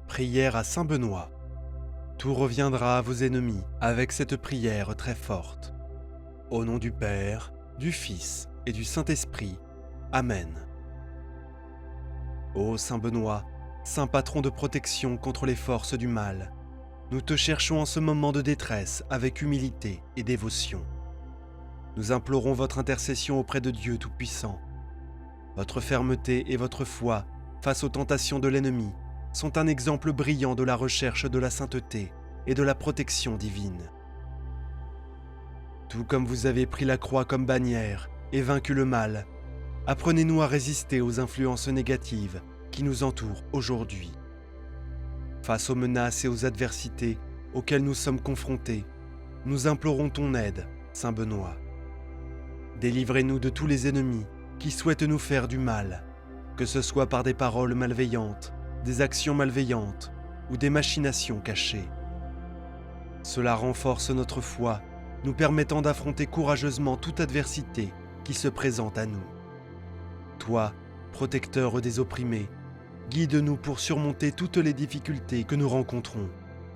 Prière à Saint Benoît. Tout reviendra à vos ennemis avec cette prière très forte. Au nom du Père, du Fils et du Saint-Esprit. Amen. Ô Saint Benoît, saint patron de protection contre les forces du mal, nous te cherchons en ce moment de détresse avec humilité et dévotion. Nous implorons votre intercession auprès de Dieu Tout-Puissant. Votre fermeté et votre foi face aux tentations de l'ennemi sont un exemple brillant de la recherche de la sainteté et de la protection divine. Tout comme vous avez pris la croix comme bannière et vaincu le mal, apprenez-nous à résister aux influences négatives qui nous entourent aujourd'hui. Face aux menaces et aux adversités auxquelles nous sommes confrontés, nous implorons ton aide, Saint Benoît. Délivrez-nous de tous les ennemis qui souhaitent nous faire du mal, que ce soit par des paroles malveillantes, des actions malveillantes ou des machinations cachées. Cela renforce notre foi, nous permettant d'affronter courageusement toute adversité qui se présente à nous. Toi, protecteur des opprimés, guide-nous pour surmonter toutes les difficultés que nous rencontrons.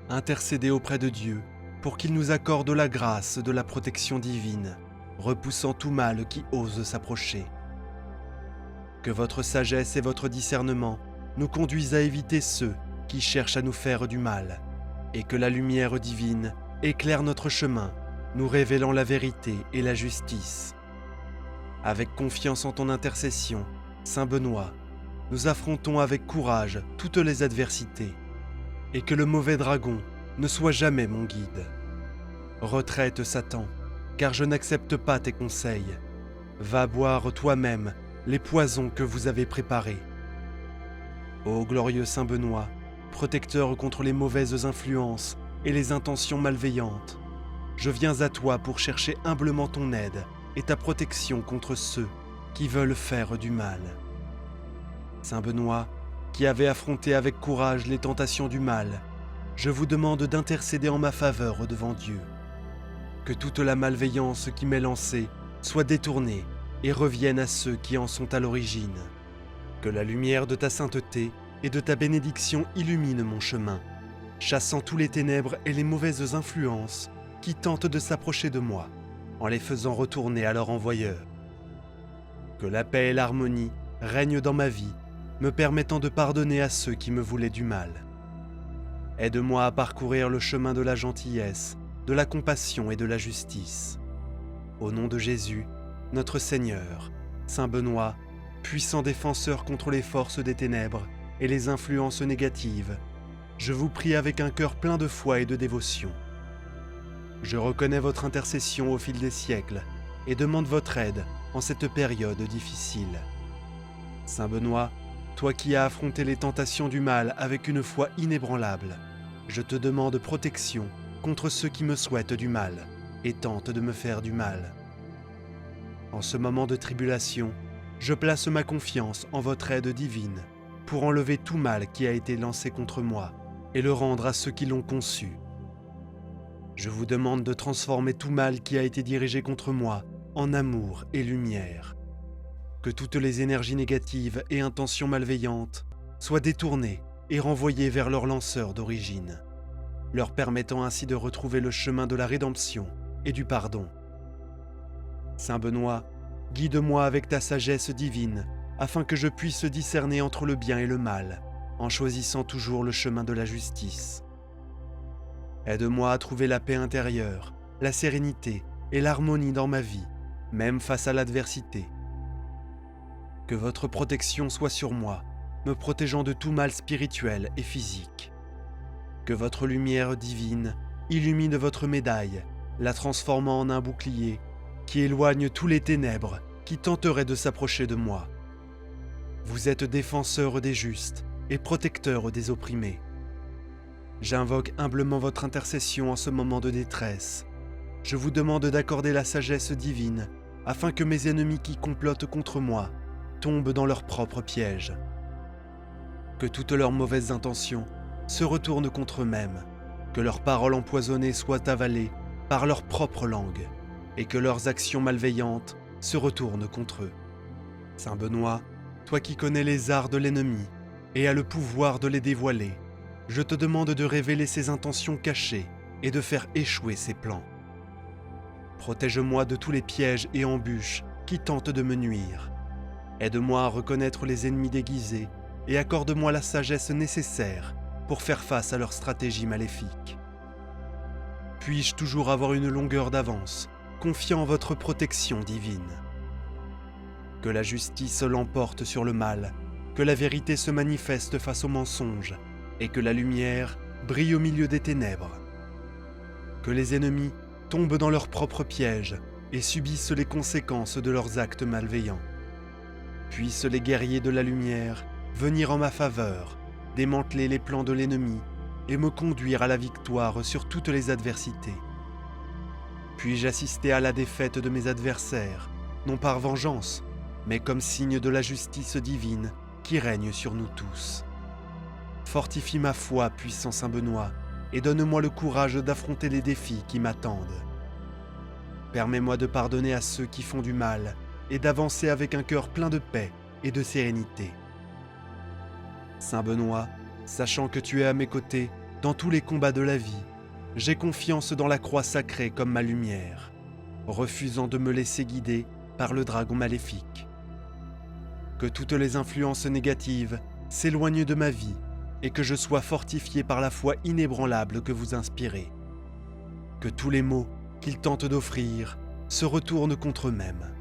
Intercédez auprès de Dieu pour qu'il nous accorde la grâce de la protection divine, repoussant tout mal qui ose s'approcher. Que votre sagesse et votre discernement nous conduisent à éviter ceux qui cherchent à nous faire du mal, et que la lumière divine éclaire notre chemin, nous révélant la vérité et la justice. Avec confiance en ton intercession, Saint Benoît, nous affrontons avec courage toutes les adversités, et que le mauvais dragon ne soit jamais mon guide. Retraite, Satan, car je n'accepte pas tes conseils. Va boire toi-même les poisons que vous avez préparés. Ô glorieux Saint Benoît, protecteur contre les mauvaises influences et les intentions malveillantes, je viens à toi pour chercher humblement ton aide et ta protection contre ceux qui veulent faire du mal. Saint Benoît, qui avait affronté avec courage les tentations du mal, je vous demande d'intercéder en ma faveur devant Dieu. Que toute la malveillance qui m'est lancée soit détournée et revienne à ceux qui en sont à l'origine. Que la lumière de ta sainteté et de ta bénédiction illumine mon chemin, chassant tous les ténèbres et les mauvaises influences qui tentent de s'approcher de moi, en les faisant retourner à leur envoyeur. Que la paix et l'harmonie règnent dans ma vie, me permettant de pardonner à ceux qui me voulaient du mal. Aide-moi à parcourir le chemin de la gentillesse, de la compassion et de la justice. Au nom de Jésus, notre Seigneur, Saint Benoît, puissant défenseur contre les forces des ténèbres et les influences négatives, je vous prie avec un cœur plein de foi et de dévotion. Je reconnais votre intercession au fil des siècles et demande votre aide en cette période difficile. Saint Benoît, toi qui as affronté les tentations du mal avec une foi inébranlable, je te demande protection contre ceux qui me souhaitent du mal et tentent de me faire du mal. En ce moment de tribulation, je place ma confiance en votre aide divine pour enlever tout mal qui a été lancé contre moi et le rendre à ceux qui l'ont conçu. Je vous demande de transformer tout mal qui a été dirigé contre moi en amour et lumière. Que toutes les énergies négatives et intentions malveillantes soient détournées et renvoyées vers leur lanceur d'origine, leur permettant ainsi de retrouver le chemin de la rédemption et du pardon. Saint Benoît, guide-moi avec ta sagesse divine, afin que je puisse discerner entre le bien et le mal, en choisissant toujours le chemin de la justice. Aide-moi à trouver la paix intérieure, la sérénité et l'harmonie dans ma vie, même face à l'adversité. Que votre protection soit sur moi, me protégeant de tout mal spirituel et physique. Que votre lumière divine illumine votre médaille, la transformant en un bouclier qui éloigne tous les ténèbres qui tenteraient de s'approcher de moi. Vous êtes défenseur des justes et protecteur des opprimés. J'invoque humblement votre intercession en ce moment de détresse. Je vous demande d'accorder la sagesse divine afin que mes ennemis qui complotent contre moi tombent dans leurs propres pièges. Que toutes leurs mauvaises intentions se retournent contre eux-mêmes, que leurs paroles empoisonnées soient avalées par leur propre langue, et que leurs actions malveillantes se retournent contre eux. Saint Benoît, toi qui connais les arts de l'ennemi et as le pouvoir de les dévoiler, je te demande de révéler ses intentions cachées et de faire échouer ses plans. Protège-moi de tous les pièges et embûches qui tentent de me nuire. Aide-moi à reconnaître les ennemis déguisés et accorde-moi la sagesse nécessaire pour faire face à leurs stratégies maléfiques. Puis-je toujours avoir une longueur d'avance, confiant en votre protection divine? Que la justice l'emporte sur le mal, que la vérité se manifeste face au mensonge et que la lumière brille au milieu des ténèbres. Que les ennemis tombent dans leurs propres pièges et subissent les conséquences de leurs actes malveillants. Puissent les guerriers de la lumière venir en ma faveur, démanteler les plans de l'ennemi et me conduire à la victoire sur toutes les adversités. Puis-je assister à la défaite de mes adversaires, non par vengeance, mais comme signe de la justice divine qui règne sur nous tous. Fortifie ma foi, puissant Saint Benoît, et donne-moi le courage d'affronter les défis qui m'attendent. Permets-moi de pardonner à ceux qui font du mal et d'avancer avec un cœur plein de paix et de sérénité. Saint Benoît, sachant que tu es à mes côtés dans tous les combats de la vie, j'ai confiance dans la croix sacrée comme ma lumière, refusant de me laisser guider par le dragon maléfique. Que toutes les influences négatives s'éloignent de ma vie et que je sois fortifié par la foi inébranlable que vous inspirez. Que tous les maux qu'ils tentent d'offrir se retournent contre eux-mêmes.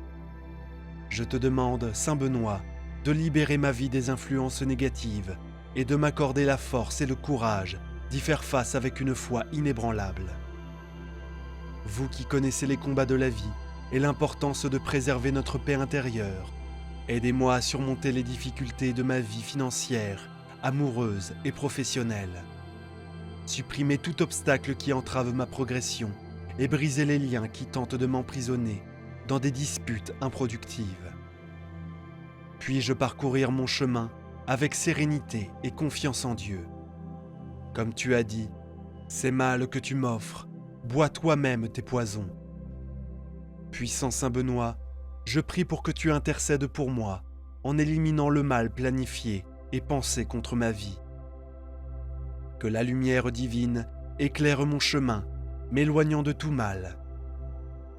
Je te demande, Saint Benoît, de libérer ma vie des influences négatives et de m'accorder la force et le courage d'y faire face avec une foi inébranlable. Vous qui connaissez les combats de la vie et l'importance de préserver notre paix intérieure, aidez-moi à surmonter les difficultés de ma vie financière, amoureuse et professionnelle. Supprimez tout obstacle qui entrave ma progression et brisez les liens qui tentent de m'emprisonner dans des disputes improductives. Puis-je parcourir mon chemin avec sérénité et confiance en Dieu. Comme tu as dit, ces mâles que tu m'offres, bois toi-même tes poisons. Puissant Saint Benoît, je prie pour que tu intercèdes pour moi en éliminant le mal planifié et pensé contre ma vie. Que la lumière divine éclaire mon chemin, m'éloignant de tout mal.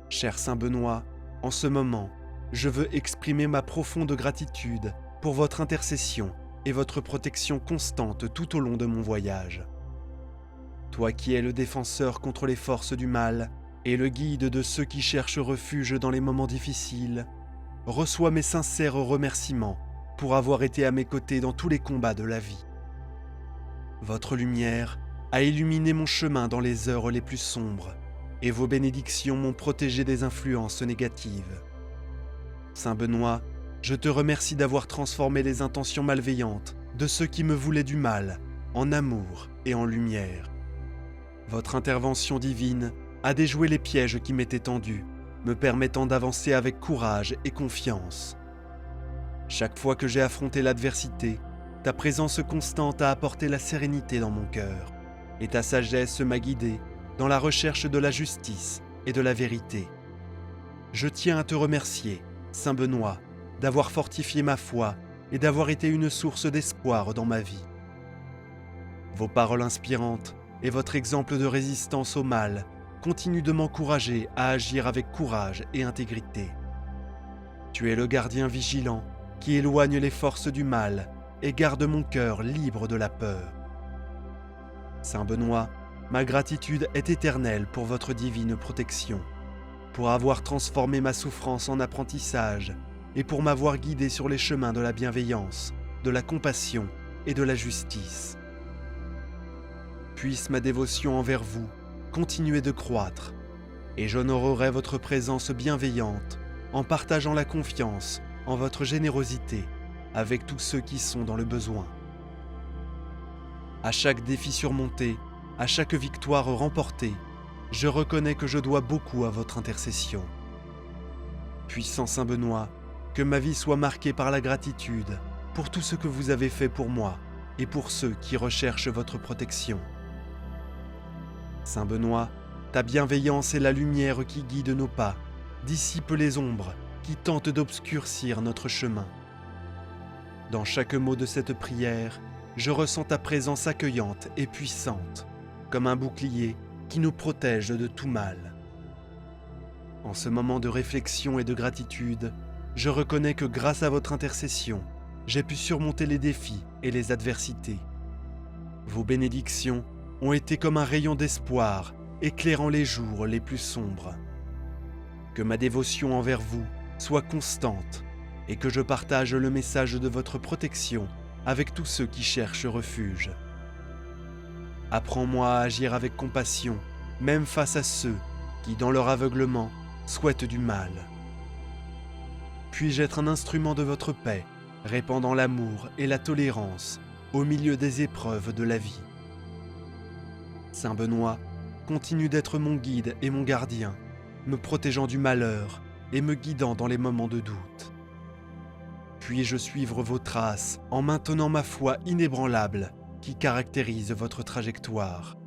Cher Saint Benoît, en ce moment, je veux exprimer ma profonde gratitude pour votre intercession et votre protection constante tout au long de mon voyage. Toi qui es le défenseur contre les forces du mal et le guide de ceux qui cherchent refuge dans les moments difficiles, reçois mes sincères remerciements pour avoir été à mes côtés dans tous les combats de la vie. Votre lumière a illuminé mon chemin dans les heures les plus sombres, et vos bénédictions m'ont protégé des influences négatives. Saint Benoît, je te remercie d'avoir transformé les intentions malveillantes de ceux qui me voulaient du mal en amour et en lumière. Votre intervention divine a déjoué les pièges qui m'étaient tendus, me permettant d'avancer avec courage et confiance. Chaque fois que j'ai affronté l'adversité, ta présence constante a apporté la sérénité dans mon cœur, et ta sagesse m'a guidé dans la recherche de la justice et de la vérité. Je tiens à te remercier, Saint Benoît, d'avoir fortifié ma foi et d'avoir été une source d'espoir dans ma vie. Vos paroles inspirantes et votre exemple de résistance au mal continuent de m'encourager à agir avec courage et intégrité. Tu es le gardien vigilant qui éloigne les forces du mal et garde mon cœur libre de la peur. Saint Benoît, ma gratitude est éternelle pour votre divine protection, pour avoir transformé ma souffrance en apprentissage et pour m'avoir guidé sur les chemins de la bienveillance, de la compassion et de la justice. Puisse ma dévotion envers vous continuer de croître, et j'honorerai votre présence bienveillante en partageant la confiance en votre générosité avec tous ceux qui sont dans le besoin. À chaque défi surmonté, à chaque victoire remportée, je reconnais que je dois beaucoup à votre intercession. Puissant Saint Benoît, que ma vie soit marquée par la gratitude pour tout ce que vous avez fait pour moi et pour ceux qui recherchent votre protection. Saint Benoît, ta bienveillance est la lumière qui guide nos pas, dissipe les ombres qui tentent d'obscurcir notre chemin. Dans chaque mot de cette prière, je ressens ta présence accueillante et puissante, comme un bouclier qui nous protège de tout mal. En ce moment de réflexion et de gratitude, je reconnais que grâce à votre intercession, j'ai pu surmonter les défis et les adversités. Vos bénédictions ont été comme un rayon d'espoir, éclairant les jours les plus sombres. Que ma dévotion envers vous soit constante et que je partage le message de votre protection avec tous ceux qui cherchent refuge. Apprends-moi à agir avec compassion, même face à ceux qui, dans leur aveuglement, souhaitent du mal. Puis-je être un instrument de votre paix, répandant l'amour et la tolérance au milieu des épreuves de la vie. Saint Benoît, continue d'être mon guide et mon gardien, me protégeant du malheur et me guidant dans les moments de doute. Puis-je suivre vos traces en maintenant ma foi inébranlable qui caractérise votre trajectoire.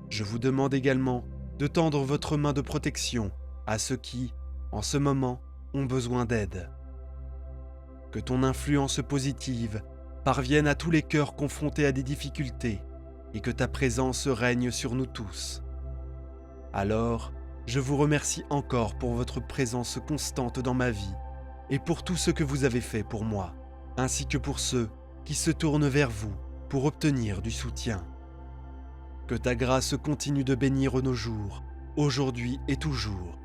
Je vous demande également de tendre votre main de protection à ceux qui, en ce moment, ont besoin d'aide. Que ton influence positive parvienne à tous les cœurs confrontés à des difficultés et que ta présence règne sur nous tous. Alors, je vous remercie encore pour votre présence constante dans ma vie et pour tout ce que vous avez fait pour moi, ainsi que pour ceux qui se tournent vers vous pour obtenir du soutien. Que ta grâce continue de bénir nos jours, aujourd'hui et toujours.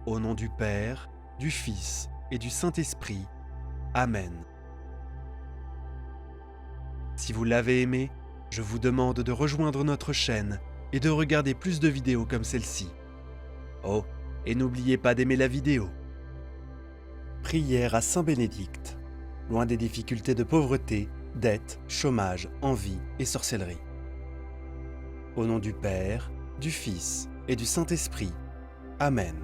Au nom du Père, du Fils et du Saint-Esprit. Amen. Si vous l'avez aimé, je vous demande de rejoindre notre chaîne et de regarder plus de vidéos comme celle-ci. Oh, et n'oubliez pas d'aimer la vidéo. Prière à Saint Bénédicte, loin des difficultés de pauvreté, dette, chômage, envie et sorcellerie. Au nom du Père, du Fils et du Saint-Esprit. Amen.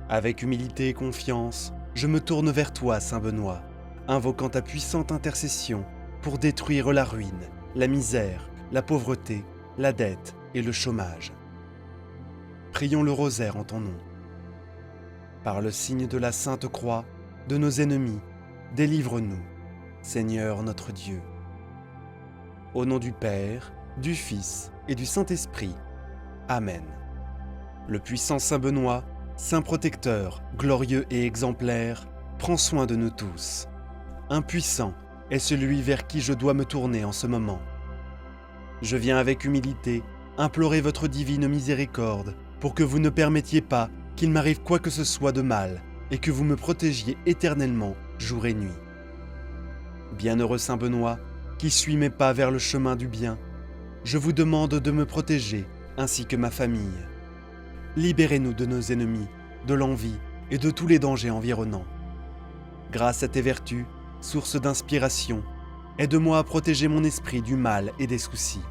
Avec humilité et confiance, je me tourne vers toi, Saint Benoît, invoquant ta puissante intercession pour détruire la ruine, la misère, la pauvreté, la dette et le chômage. Prions le rosaire en ton nom. Par le signe de la Sainte Croix, de nos ennemis, délivre-nous, Seigneur notre Dieu. Au nom du Père, du Fils et du Saint-Esprit. Amen. Le puissant Saint Benoît, Saint protecteur, glorieux et exemplaire, prends soin de nous tous. Impuissant est celui vers qui je dois me tourner en ce moment. Je viens avec humilité implorer votre divine miséricorde pour que vous ne permettiez pas qu'il m'arrive quoi que ce soit de mal et que vous me protégiez éternellement jour et nuit. Bienheureux Saint Benoît, qui suit mes pas vers le chemin du bien, je vous demande de me protéger ainsi que ma famille. Libérez-nous de nos ennemis, de l'envie et de tous les dangers environnants. Grâce à tes vertus, source d'inspiration, aide-moi à protéger mon esprit du mal et des soucis.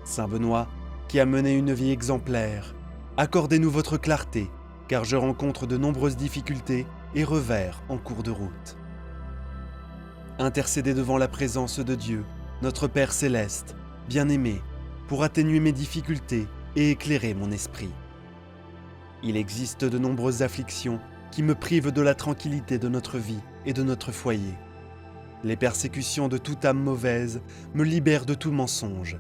Saint Benoît, qui a mené une vie exemplaire, accordez-nous votre clarté, car je rencontre de nombreuses difficultés et revers en cours de route. Intercédez devant la présence de Dieu, notre Père céleste, bien-aimé, pour atténuer mes difficultés et éclairer mon esprit. Il existe de nombreuses afflictions qui me privent de la tranquillité de notre vie et de notre foyer. Les persécutions de toute âme mauvaise me libèrent de tout mensonge,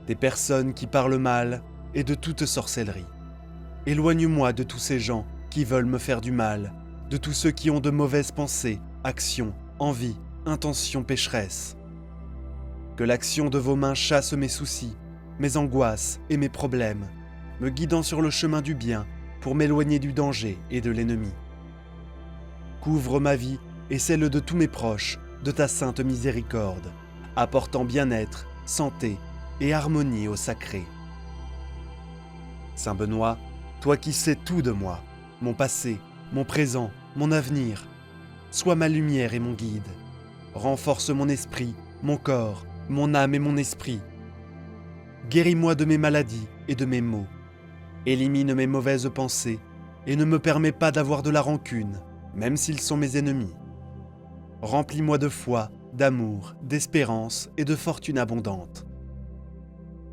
des personnes qui parlent mal et de toute sorcellerie. Éloigne-moi de tous ces gens qui veulent me faire du mal, de tous ceux qui ont de mauvaises pensées, actions, envies, intentions pécheresses. Que l'action de vos mains chasse mes soucis, mes angoisses et mes problèmes, me guidant sur le chemin du bien pour m'éloigner du danger et de l'ennemi. Couvre ma vie et celle de tous mes proches de ta sainte miséricorde, apportant bien-être, santé et harmonie au sacré. Saint Benoît, toi qui sais tout de moi, mon passé, mon présent, mon avenir, sois ma lumière et mon guide. Renforce mon esprit, mon corps, mon âme et mon esprit. Guéris-moi de mes maladies et de mes maux. Élimine mes mauvaises pensées et ne me permets pas d'avoir de la rancune, même s'ils sont mes ennemis. Remplis-moi de foi, d'amour, d'espérance et de fortune abondante.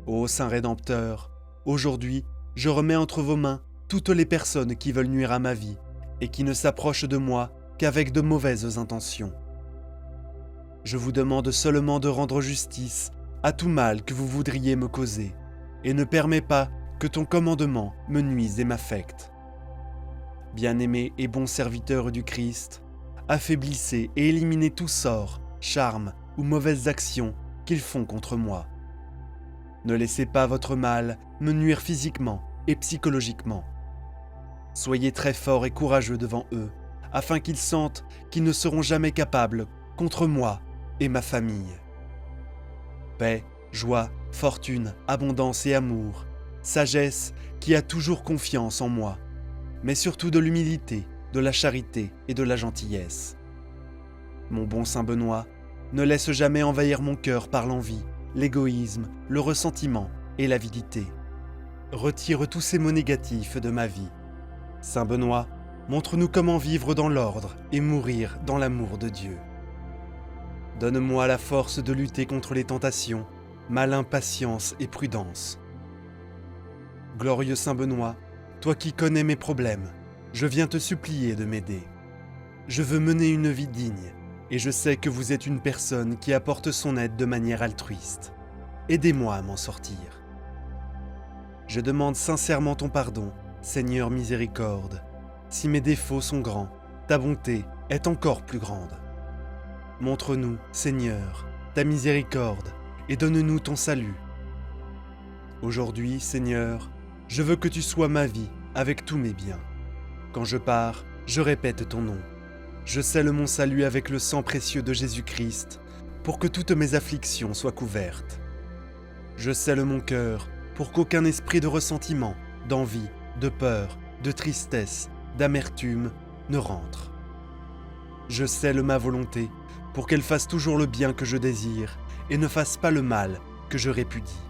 Ô Saint Rédempteur, aujourd'hui, je remets entre vos mains toutes les personnes qui veulent nuire à ma vie et qui ne s'approchent de moi qu'avec de mauvaises intentions. Je vous demande seulement de rendre justice à tout mal que vous voudriez me causer, et ne permets pas que ton commandement me nuise et m'affecte. Bien-aimé et bon serviteur du Christ, affaiblissez et éliminez tout sort, charme ou mauvaises actions qu'ils font contre moi. Ne laissez pas votre mal me nuire physiquement et psychologiquement. Soyez très fort et courageux devant eux, afin qu'ils sentent qu'ils ne seront jamais capables contre moi et ma famille. Paix, joie, fortune, abondance et amour, sagesse qui a toujours confiance en moi, mais surtout de l'humilité, de la charité et de la gentillesse. Mon bon Saint Benoît, ne laisse jamais envahir mon cœur par l'envie, l'égoïsme, le ressentiment et l'avidité. Retire tous ces mots négatifs de ma vie. Saint Benoît, montre-nous comment vivre dans l'ordre et mourir dans l'amour de Dieu. Donne-moi la force de lutter contre les tentations, malin patience et prudence. Glorieux Saint Benoît, toi qui connais mes problèmes, je viens te supplier de m'aider. Je veux mener une vie digne, et je sais que vous êtes une personne qui apporte son aide de manière altruiste. Aidez-moi à m'en sortir. Je demande sincèrement ton pardon, Seigneur miséricorde. Si mes défauts sont grands, ta bonté est encore plus grande. Montre-nous, Seigneur, ta miséricorde, et donne-nous ton salut. Aujourd'hui, Seigneur, je veux que tu sois ma vie avec tous mes biens. Quand je pars, je répète ton nom. Je scelle mon salut avec le sang précieux de Jésus-Christ, pour que toutes mes afflictions soient couvertes. Je scelle mon cœur pour qu'aucun esprit de ressentiment, d'envie, de peur, de tristesse, d'amertume ne rentre. Je scelle ma volonté pour qu'elle fasse toujours le bien que je désire et ne fasse pas le mal que je répudie.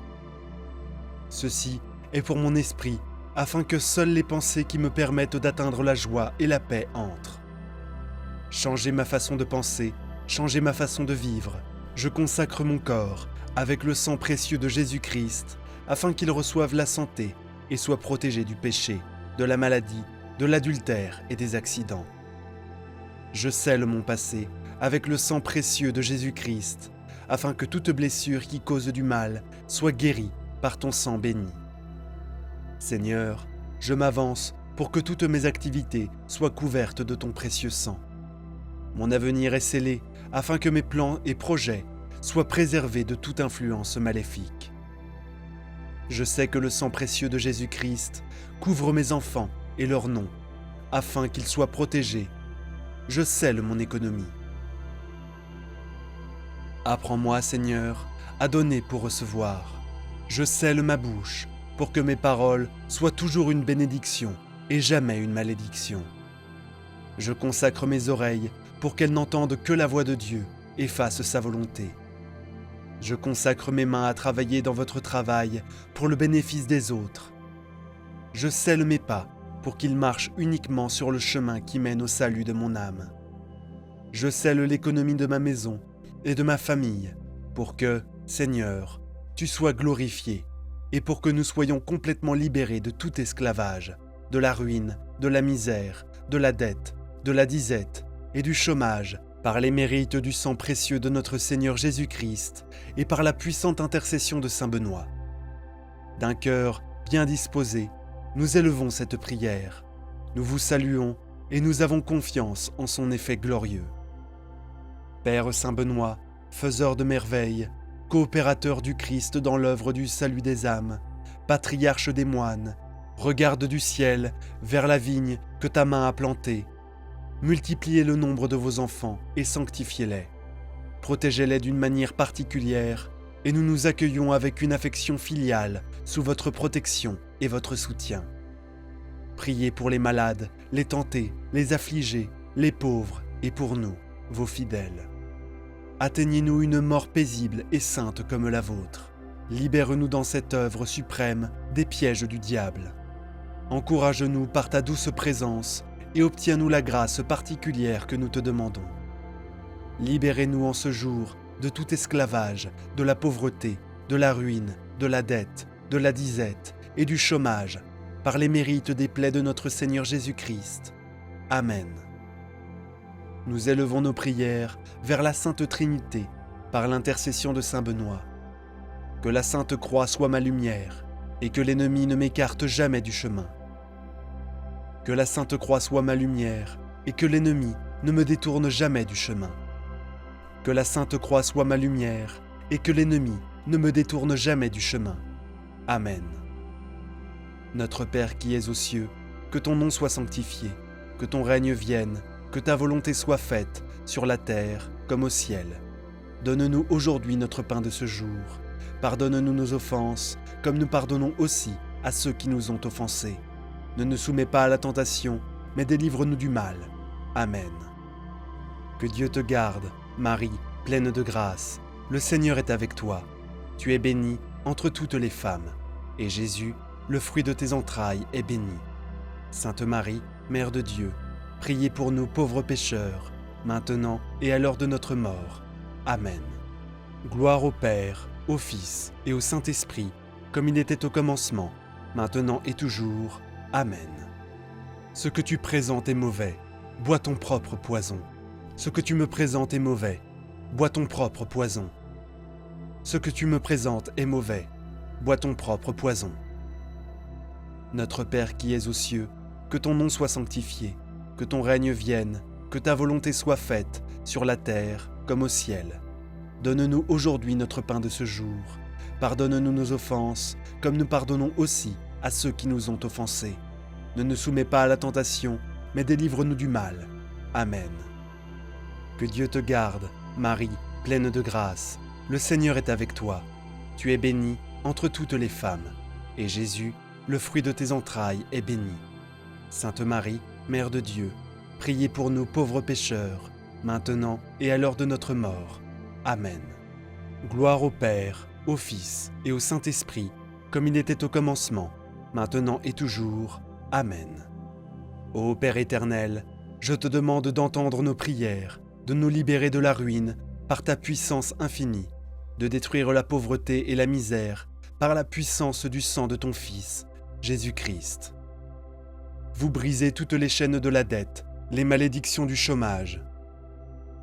Ceci est pour mon esprit, afin que seules les pensées qui me permettent d'atteindre la joie et la paix entrent. Changez ma façon de penser, changez ma façon de vivre. Je consacre mon corps avec le sang précieux de Jésus-Christ, afin qu'il reçoive la santé et soit protégé du péché, de la maladie, de l'adultère et des accidents. Je scelle mon passé avec le sang précieux de Jésus-Christ, afin que toute blessure qui cause du mal soit guérie par ton sang béni. Seigneur, je m'avance pour que toutes mes activités soient couvertes de ton précieux sang. Mon avenir est scellé afin que mes plans et projets soient préservés de toute influence maléfique. Je sais que le sang précieux de Jésus-Christ couvre mes enfants et leurs noms, afin qu'ils soient protégés. Je scelle mon économie. Apprends-moi, Seigneur, à donner pour recevoir. Je scelle ma bouche pour que mes paroles soient toujours une bénédiction et jamais une malédiction. Je consacre mes oreilles pour qu'elles n'entendent que la voix de Dieu et fassent sa volonté. Je consacre mes mains à travailler dans votre travail pour le bénéfice des autres. Je scelle mes pas pour qu'ils marchent uniquement sur le chemin qui mène au salut de mon âme. Je scelle l'économie de ma maison et de ma famille pour que, Seigneur, tu sois glorifié et pour que nous soyons complètement libérés de tout esclavage, de la ruine, de la misère, de la dette, de la disette et du chômage, par les mérites du sang précieux de notre Seigneur Jésus-Christ et par la puissante intercession de Saint Benoît. D'un cœur bien disposé, nous élevons cette prière. Nous vous saluons et nous avons confiance en son effet glorieux. Père Saint Benoît, faiseur de merveilles, coopérateur du Christ dans l'œuvre du salut des âmes, patriarche des moines, regarde du ciel vers la vigne que ta main a plantée. Multipliez le nombre de vos enfants et sanctifiez-les. Protégez-les d'une manière particulière et nous nous accueillons avec une affection filiale sous votre protection et votre soutien. Priez pour les malades, les tentés, les affligés, les pauvres et pour nous, vos fidèles. Atteignez-nous une mort paisible et sainte comme la vôtre. Libère-nous dans cette œuvre suprême des pièges du diable. Encourage-nous par ta douce présence et obtiens-nous la grâce particulière que nous te demandons. Libérez-nous en ce jour de tout esclavage, de la pauvreté, de la ruine, de la dette, de la disette et du chômage, par les mérites des plaies de notre Seigneur Jésus-Christ. Amen. Nous élevons nos prières vers la Sainte Trinité, par l'intercession de saint Benoît. Que la Sainte Croix soit ma lumière, et que l'ennemi ne m'écarte jamais du chemin. Que la Sainte Croix soit ma lumière, et que l'ennemi ne me détourne jamais du chemin. Que la Sainte Croix soit ma lumière, et que l'ennemi ne me détourne jamais du chemin. Amen. Notre Père qui es aux cieux, que ton nom soit sanctifié, que ton règne vienne, que ta volonté soit faite, sur la terre comme au ciel. Donne-nous aujourd'hui notre pain de ce jour. Pardonne-nous nos offenses, comme nous pardonnons aussi à ceux qui nous ont offensés. Ne nous soumets pas à la tentation, mais délivre-nous du mal. Amen. Que Dieu te garde, Marie, pleine de grâce. Le Seigneur est avec toi. Tu es bénie entre toutes les femmes, et Jésus, le fruit de tes entrailles, est béni. Sainte Marie, Mère de Dieu, priez pour nous pauvres pécheurs, maintenant et à l'heure de notre mort. Amen. Gloire au Père, au Fils et au Saint-Esprit, comme il était au commencement, maintenant et toujours. Amen. Ce que tu présentes est mauvais, bois ton propre poison. Ce que tu me présentes est mauvais, bois ton propre poison. Ce que tu me présentes est mauvais, bois ton propre poison. Notre Père qui es aux cieux, que ton nom soit sanctifié, que ton règne vienne, que ta volonté soit faite, sur la terre comme au ciel. Donne-nous aujourd'hui notre pain de ce jour. Pardonne-nous nos offenses, comme nous pardonnons aussi à ceux qui nous ont offensés. Ne nous soumets pas à la tentation, mais délivre-nous du mal. Amen. Que Dieu te garde, Marie, pleine de grâce. Le Seigneur est avec toi. Tu es bénie entre toutes les femmes, et Jésus, le fruit de tes entrailles, est béni. Sainte Marie, Mère de Dieu, priez pour nous pauvres pécheurs, maintenant et à l'heure de notre mort. Amen. Gloire au Père, au Fils et au Saint-Esprit, comme il était au commencement, maintenant et toujours. Amen. Ô Père éternel, je te demande d'entendre nos prières, de nous libérer de la ruine par ta puissance infinie, de détruire la pauvreté et la misère par la puissance du sang de ton Fils, Jésus-Christ. Vous brisez toutes les chaînes de la dette, les malédictions du chômage.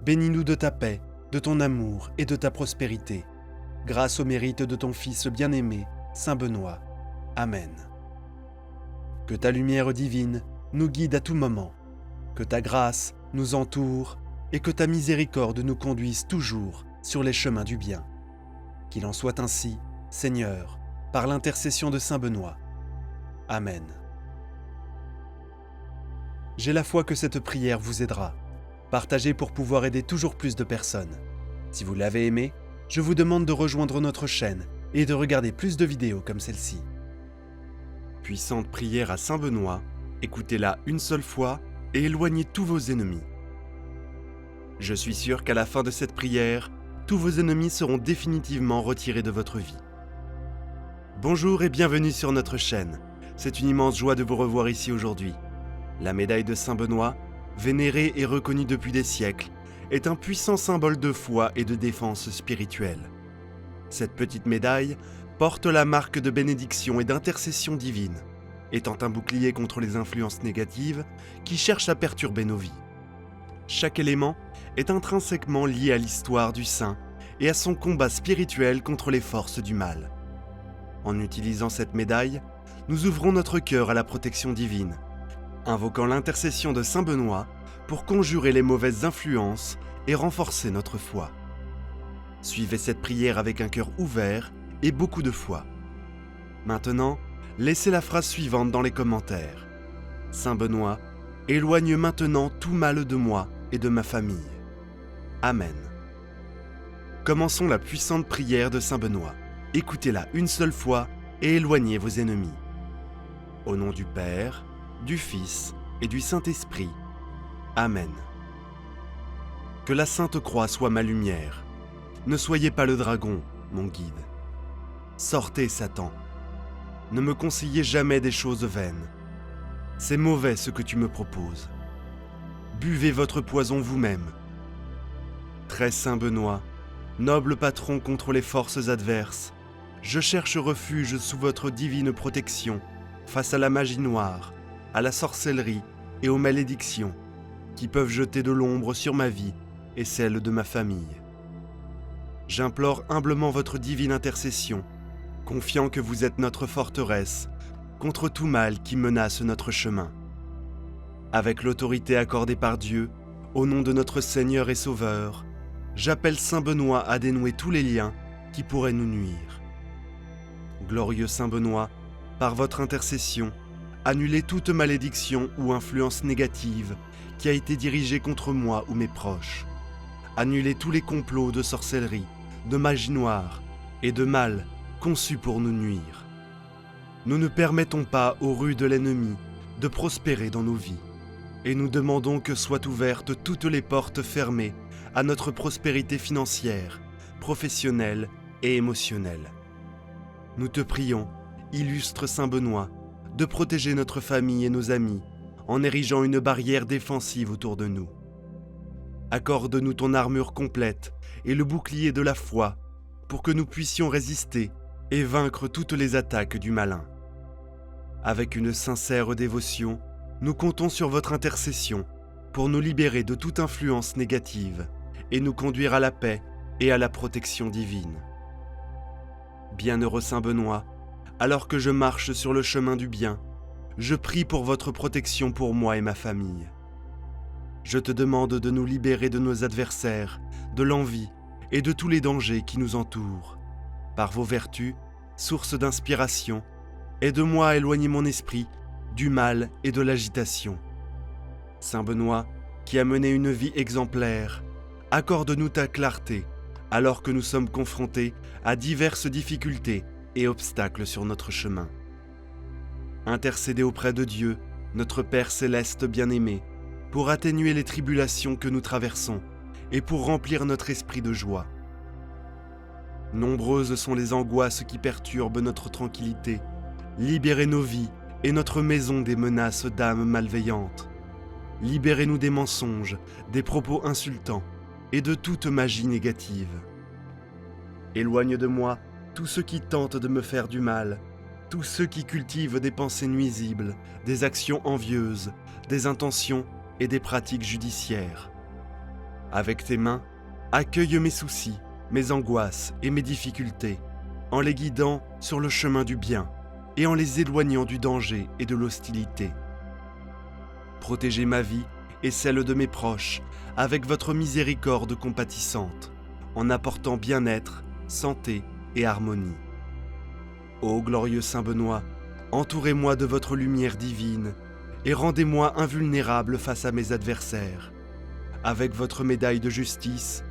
Bénis-nous de ta paix, de ton amour et de ta prospérité, grâce au mérite de ton Fils bien-aimé, Saint Benoît. Amen. Que ta lumière divine nous guide à tout moment, que ta grâce nous entoure et que ta miséricorde nous conduise toujours sur les chemins du bien. Qu'il en soit ainsi, Seigneur, par l'intercession de Saint Benoît. Amen. J'ai la foi que cette prière vous aidera. Partagez pour pouvoir aider toujours plus de personnes. Si vous l'avez aimé, je vous demande de rejoindre notre chaîne et de regarder plus de vidéos comme celle-ci. Puissante prière à Saint Benoît, écoutez-la une seule fois et éloignez tous vos ennemis. Je suis sûr qu'à la fin de cette prière, tous vos ennemis seront définitivement retirés de votre vie. Bonjour et bienvenue sur notre chaîne. C'est une immense joie de vous revoir ici aujourd'hui. La médaille de Saint Benoît, vénérée et reconnue depuis des siècles, est un puissant symbole de foi et de défense spirituelle. Cette petite médaille porte la marque de bénédiction et d'intercession divine, étant un bouclier contre les influences négatives qui cherchent à perturber nos vies. Chaque élément est intrinsèquement lié à l'histoire du saint et à son combat spirituel contre les forces du mal. En utilisant cette médaille, nous ouvrons notre cœur à la protection divine, invoquant l'intercession de Saint Benoît pour conjurer les mauvaises influences et renforcer notre foi. Suivez cette prière avec un cœur ouvert et beaucoup de foi. Maintenant, laissez la phrase suivante dans les commentaires. Saint Benoît, éloigne maintenant tout mal de moi et de ma famille. Amen. Commençons la puissante prière de Saint Benoît. Écoutez-la une seule fois et éloignez vos ennemis. Au nom du Père, du Fils et du Saint-Esprit. Amen. Que la Sainte Croix soit ma lumière. Ne soyez pas le dragon, mon guide. Sortez, Satan. Ne me conseillez jamais des choses vaines. C'est mauvais ce que tu me proposes. Buvez votre poison vous-même. Très saint Benoît, noble patron contre les forces adverses, je cherche refuge sous votre divine protection face à la magie noire, à la sorcellerie et aux malédictions qui peuvent jeter de l'ombre sur ma vie et celle de ma famille. j'implore humblement votre divine intercession, confiant que vous êtes notre forteresse contre tout mal qui menace notre chemin. Avec l'autorité accordée par Dieu, au nom de notre Seigneur et Sauveur, j'appelle Saint Benoît à dénouer tous les liens qui pourraient nous nuire. Glorieux Saint Benoît, par votre intercession, annulez toute malédiction ou influence négative qui a été dirigée contre moi ou mes proches. Annulez tous les complots de sorcellerie, de magie noire et de mal conçus pour nous nuire. Nous ne permettons pas aux rues de l'ennemi de prospérer dans nos vies, et nous demandons que soient ouvertes toutes les portes fermées à notre prospérité financière, professionnelle et émotionnelle. Nous te prions, illustre Saint Benoît, de protéger notre famille et nos amis en érigeant une barrière défensive autour de nous. Accorde-nous ton armure complète et le bouclier de la foi pour que nous puissions résister et vaincre toutes les attaques du malin. Avec une sincère dévotion, nous comptons sur votre intercession pour nous libérer de toute influence négative et nous conduire à la paix et à la protection divine. Bienheureux Saint Benoît, alors que je marche sur le chemin du bien, je prie pour votre protection pour moi et ma famille. Je te demande de nous libérer de nos adversaires, de l'envie et de tous les dangers qui nous entourent. Par vos vertus, source d'inspiration, aide-moi à éloigner mon esprit du mal et de l'agitation. Saint Benoît, qui a mené une vie exemplaire, accorde-nous ta clarté alors que nous sommes confrontés à diverses difficultés et obstacles sur notre chemin. Intercédez auprès de Dieu, notre Père céleste bien-aimé, pour atténuer les tribulations que nous traversons et pour remplir notre esprit de joie. Nombreuses sont les angoisses qui perturbent notre tranquillité. Libérez nos vies et notre maison des menaces d'âmes malveillantes. Libérez-nous des mensonges, des propos insultants et de toute magie négative. Éloigne de moi tous ceux qui tentent de me faire du mal, tous ceux qui cultivent des pensées nuisibles, des actions envieuses, des intentions et des pratiques judiciaires. Avec tes mains, accueille mes soucis, mes angoisses et mes difficultés, en les guidant sur le chemin du bien et en les éloignant du danger et de l'hostilité. Protégez ma vie et celle de mes proches avec votre miséricorde compatissante, en apportant bien-être, santé et harmonie. Ô glorieux Saint Benoît, entourez-moi de votre lumière divine et rendez-moi invulnérable face à mes adversaires. Avec votre médaille de justice,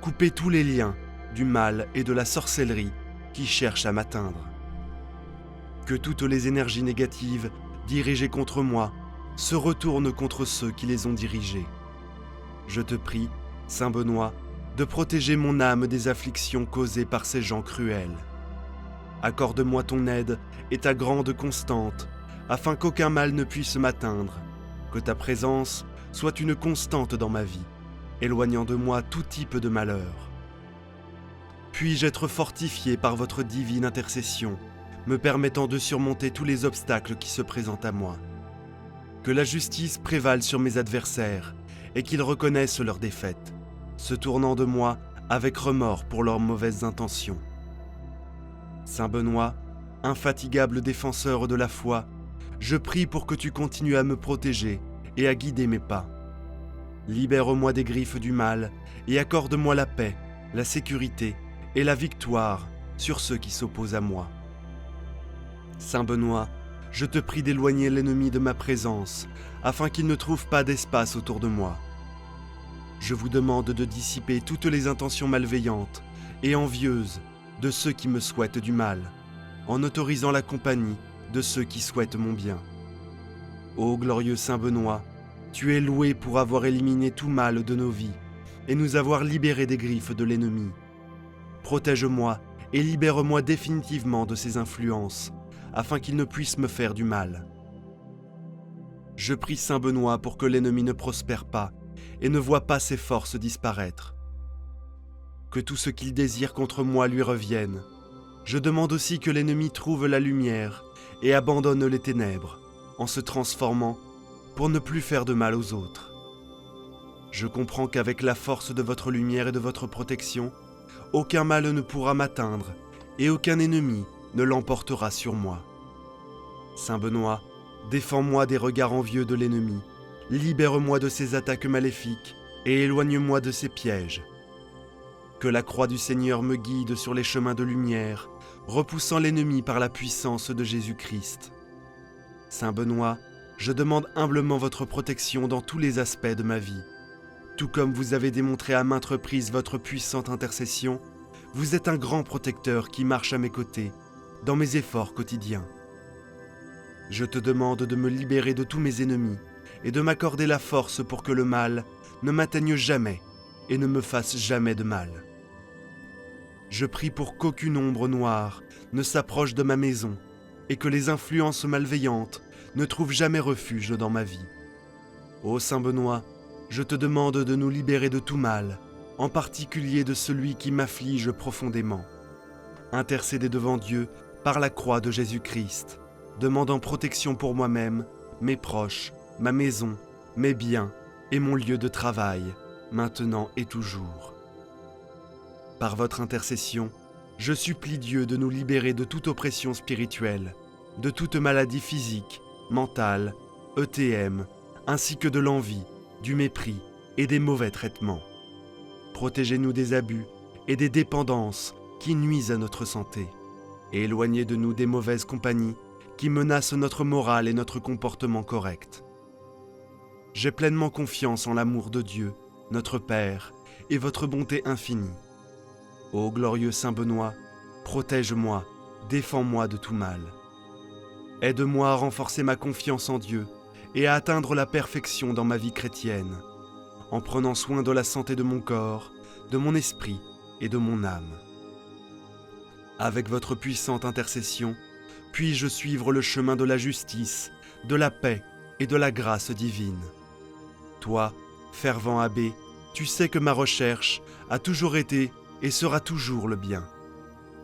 coupez tous les liens du mal et de la sorcellerie qui cherchent à m'atteindre. Que toutes les énergies négatives dirigées contre moi se retournent contre ceux qui les ont dirigées. Je te prie, Saint Benoît, de protéger mon âme des afflictions causées par ces gens cruels. Accorde-moi ton aide et ta grande constante, afin qu'aucun mal ne puisse m'atteindre, que ta présence soit une constante dans ma vie, éloignant de moi tout type de malheur. Puis-je être fortifié par votre divine intercession, me permettant de surmonter tous les obstacles qui se présentent à moi. Que la justice prévale sur mes adversaires et qu'ils reconnaissent leur défaite, se tournant de moi avec remords pour leurs mauvaises intentions. Saint Benoît, infatigable défenseur de la foi, je prie pour que tu continues à me protéger et à guider mes pas. Libère-moi des griffes du mal et accorde-moi la paix, la sécurité et la victoire sur ceux qui s'opposent à moi. Saint Benoît, je te prie d'éloigner l'ennemi de ma présence, afin qu'il ne trouve pas d'espace autour de moi. Je vous demande de dissiper toutes les intentions malveillantes et envieuses de ceux qui me souhaitent du mal, en autorisant la compagnie de ceux qui souhaitent mon bien. Ô glorieux Saint Benoît, tu es loué pour avoir éliminé tout mal de nos vies et nous avoir libérés des griffes de l'ennemi. Protège-moi et libère-moi définitivement de ces influences, afin qu'il ne puisse me faire du mal. Je prie Saint Benoît pour que l'ennemi ne prospère pas et ne voit pas ses forces disparaître. Que tout ce qu'il désire contre moi lui revienne. Je demande aussi que l'ennemi trouve la lumière et abandonne les ténèbres, en se transformant pour ne plus faire de mal aux autres. Je comprends qu'avec la force de votre lumière et de votre protection, aucun mal ne pourra m'atteindre, et aucun ennemi ne l'emportera sur moi. Saint Benoît, défends-moi des regards envieux de l'ennemi, libère-moi de ses attaques maléfiques, et éloigne-moi de ses pièges. Que la croix du Seigneur me guide sur les chemins de lumière, repoussant l'ennemi par la puissance de Jésus-Christ. Saint Benoît, je demande humblement votre protection dans tous les aspects de ma vie. Tout comme vous avez démontré à maintes reprises votre puissante intercession, vous êtes un grand protecteur qui marche à mes côtés, dans mes efforts quotidiens. Je te demande de me libérer de tous mes ennemis et de m'accorder la force pour que le mal ne m'atteigne jamais et ne me fasse jamais de mal. Je prie pour qu'aucune ombre noire ne s'approche de ma maison et que les influences malveillantes ne trouvent jamais refuge dans ma vie. Ô Saint Benoît, je te demande de nous libérer de tout mal, en particulier de celui qui m'afflige profondément. Intercédez devant Dieu par la croix de Jésus-Christ, demandant protection pour moi-même, mes proches, ma maison, mes biens et mon lieu de travail, maintenant et toujours. Par votre intercession, je supplie Dieu de nous libérer de toute oppression spirituelle, de toute maladie physique, mentale, ETM, ainsi que de l'envie, du mépris et des mauvais traitements. Protégez-nous des abus et des dépendances qui nuisent à notre santé, et éloignez de nous des mauvaises compagnies qui menacent notre morale et notre comportement correct. J'ai pleinement confiance en l'amour de Dieu, notre Père, et votre bonté infinie. Ô glorieux Saint Benoît, protège-moi, défends-moi de tout mal. Aide-moi à renforcer ma confiance en Dieu et à atteindre la perfection dans ma vie chrétienne, en prenant soin de la santé de mon corps, de mon esprit et de mon âme. Avec votre puissante intercession, puis-je suivre le chemin de la justice, de la paix et de la grâce divine. Toi, fervent abbé, tu sais que ma recherche a toujours été et sera toujours le bien.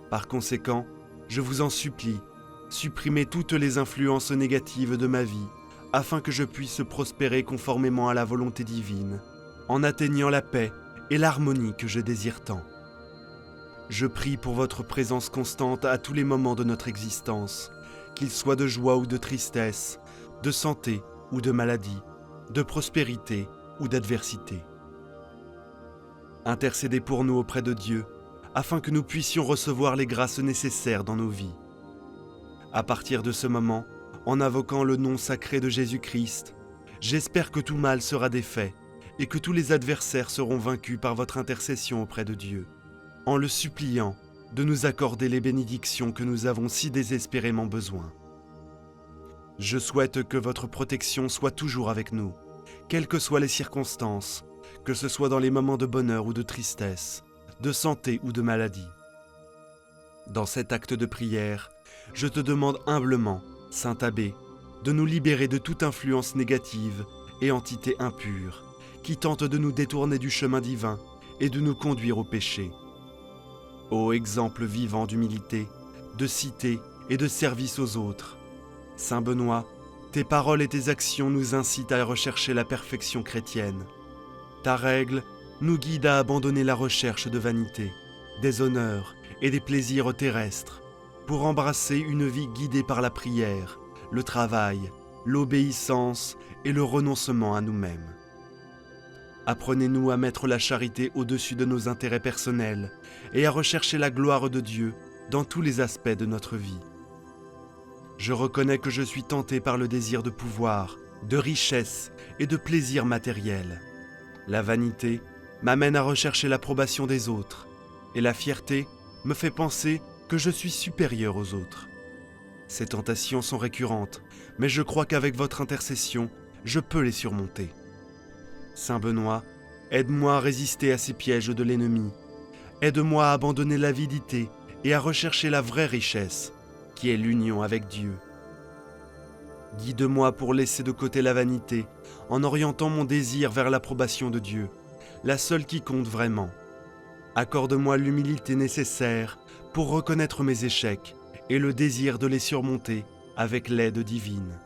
Par conséquent, je vous en supplie, supprimez toutes les influences négatives de ma vie, afin que je puisse prospérer conformément à la volonté divine, en atteignant la paix et l'harmonie que je désire tant. Je prie pour votre présence constante à tous les moments de notre existence, qu'ils soient de joie ou de tristesse, de santé ou de maladie, de prospérité ou d'adversité. Intercédez pour nous auprès de Dieu, afin que nous puissions recevoir les grâces nécessaires dans nos vies. À partir de ce moment, en invoquant le nom sacré de Jésus-Christ, j'espère que tout mal sera défait et que tous les adversaires seront vaincus par votre intercession auprès de Dieu, en le suppliant de nous accorder les bénédictions que nous avons si désespérément besoin. Je souhaite que votre protection soit toujours avec nous, quelles que soient les circonstances, que ce soit dans les moments de bonheur ou de tristesse, de santé ou de maladie. Dans cet acte de prière, je te demande humblement, Saint Abbé, de nous libérer de toute influence négative et entité impure, qui tente de nous détourner du chemin divin et de nous conduire au péché. Ô exemple vivant d'humilité, de cité et de service aux autres, Saint Benoît, tes paroles et tes actions nous incitent à rechercher la perfection chrétienne. Ta règle nous guide à abandonner la recherche de vanité, des honneurs et des plaisirs terrestres, pour embrasser une vie guidée par la prière, le travail, l'obéissance et le renoncement à nous-mêmes. Apprenez-nous à mettre la charité au-dessus de nos intérêts personnels et à rechercher la gloire de Dieu dans tous les aspects de notre vie. Je reconnais que je suis tenté par le désir de pouvoir, de richesse et de plaisir matériel. La vanité m'amène à rechercher l'approbation des autres, et la fierté me fait penser que je suis supérieur aux autres. Ces tentations sont récurrentes, mais je crois qu'avec votre intercession, je peux les surmonter. Saint Benoît, aide-moi à résister à ces pièges de l'ennemi. Aide-moi à abandonner l'avidité et à rechercher la vraie richesse, qui est l'union avec Dieu. Guide-moi pour laisser de côté la vanité, en orientant mon désir vers l'approbation de Dieu, la seule qui compte vraiment. Accorde-moi l'humilité nécessaire pour reconnaître mes échecs et le désir de les surmonter avec l'aide divine.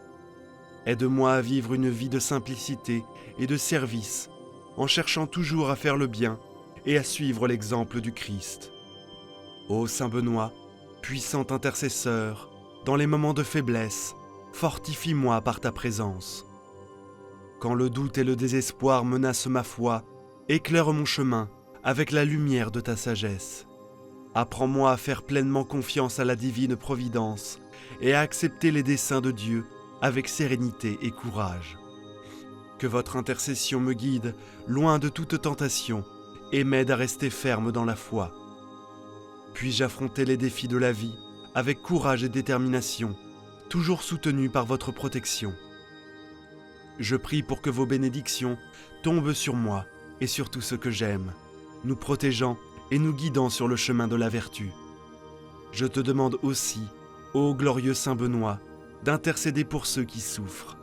Aide-moi à vivre une vie de simplicité et de service, en cherchant toujours à faire le bien et à suivre l'exemple du Christ. Ô Saint Benoît, puissant intercesseur, dans les moments de faiblesse, fortifie-moi par ta présence. Quand le doute et le désespoir menacent ma foi, éclaire mon chemin avec la lumière de ta sagesse. Apprends-moi à faire pleinement confiance à la divine providence et à accepter les desseins de Dieu avec sérénité et courage. Que votre intercession me guide loin de toute tentation et m'aide à rester ferme dans la foi. Puis-je affronter les défis de la vie avec courage et détermination, toujours soutenu par votre protection. Je prie pour que vos bénédictions tombent sur moi et sur tout ce que j'aime, nous protégeant et nous guidant sur le chemin de la vertu. Je te demande aussi, ô glorieux Saint Benoît, d'intercéder pour ceux qui souffrent.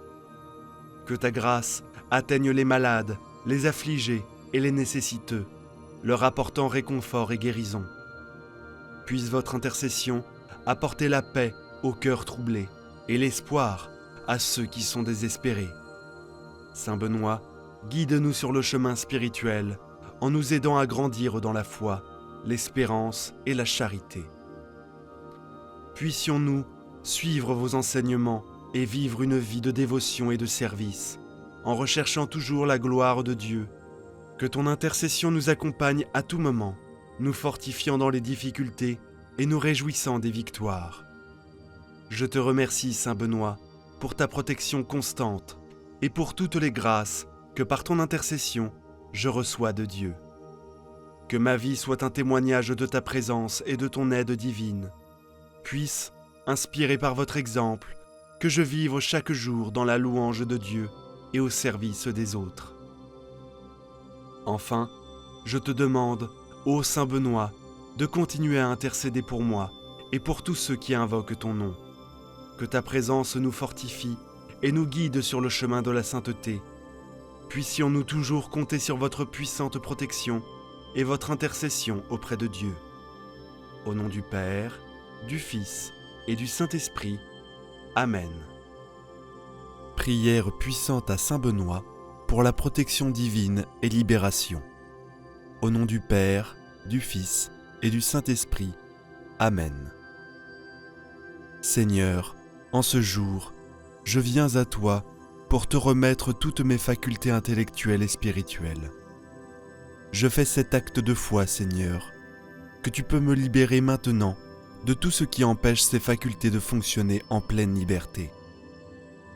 Que ta grâce atteigne les malades, les affligés et les nécessiteux, leur apportant réconfort et guérison. Puisse votre intercession apporter la paix aux cœurs troublés et l'espoir à ceux qui sont désespérés. Saint Benoît, guide-nous sur le chemin spirituel en nous aidant à grandir dans la foi, l'espérance et la charité. Puissions-nous suivre vos enseignements et vivre une vie de dévotion et de service, en recherchant toujours la gloire de Dieu. Que ton intercession nous accompagne à tout moment, nous fortifiant dans les difficultés et nous réjouissant des victoires. Je te remercie, Saint Benoît, pour ta protection constante et pour toutes les grâces que par ton intercession, je reçois de Dieu. Que ma vie soit un témoignage de ta présence et de ton aide divine. Puisse, inspiré par votre exemple, que je vive chaque jour dans la louange de Dieu et au service des autres. Enfin, je te demande, ô Saint Benoît, de continuer à intercéder pour moi et pour tous ceux qui invoquent ton nom. Que ta présence nous fortifie et nous guide sur le chemin de la sainteté. Puissions-nous toujours compter sur votre puissante protection et votre intercession auprès de Dieu. Au nom du Père, du Fils et du Saint-Esprit. Amen. Prière puissante à Saint Benoît pour la protection divine et libération. Au nom du Père, du Fils et du Saint-Esprit. Amen. Seigneur, en ce jour, je viens à toi pour te remettre toutes mes facultés intellectuelles et spirituelles. Je fais cet acte de foi, Seigneur, que tu peux me libérer maintenant de tout ce qui empêche ces facultés de fonctionner en pleine liberté.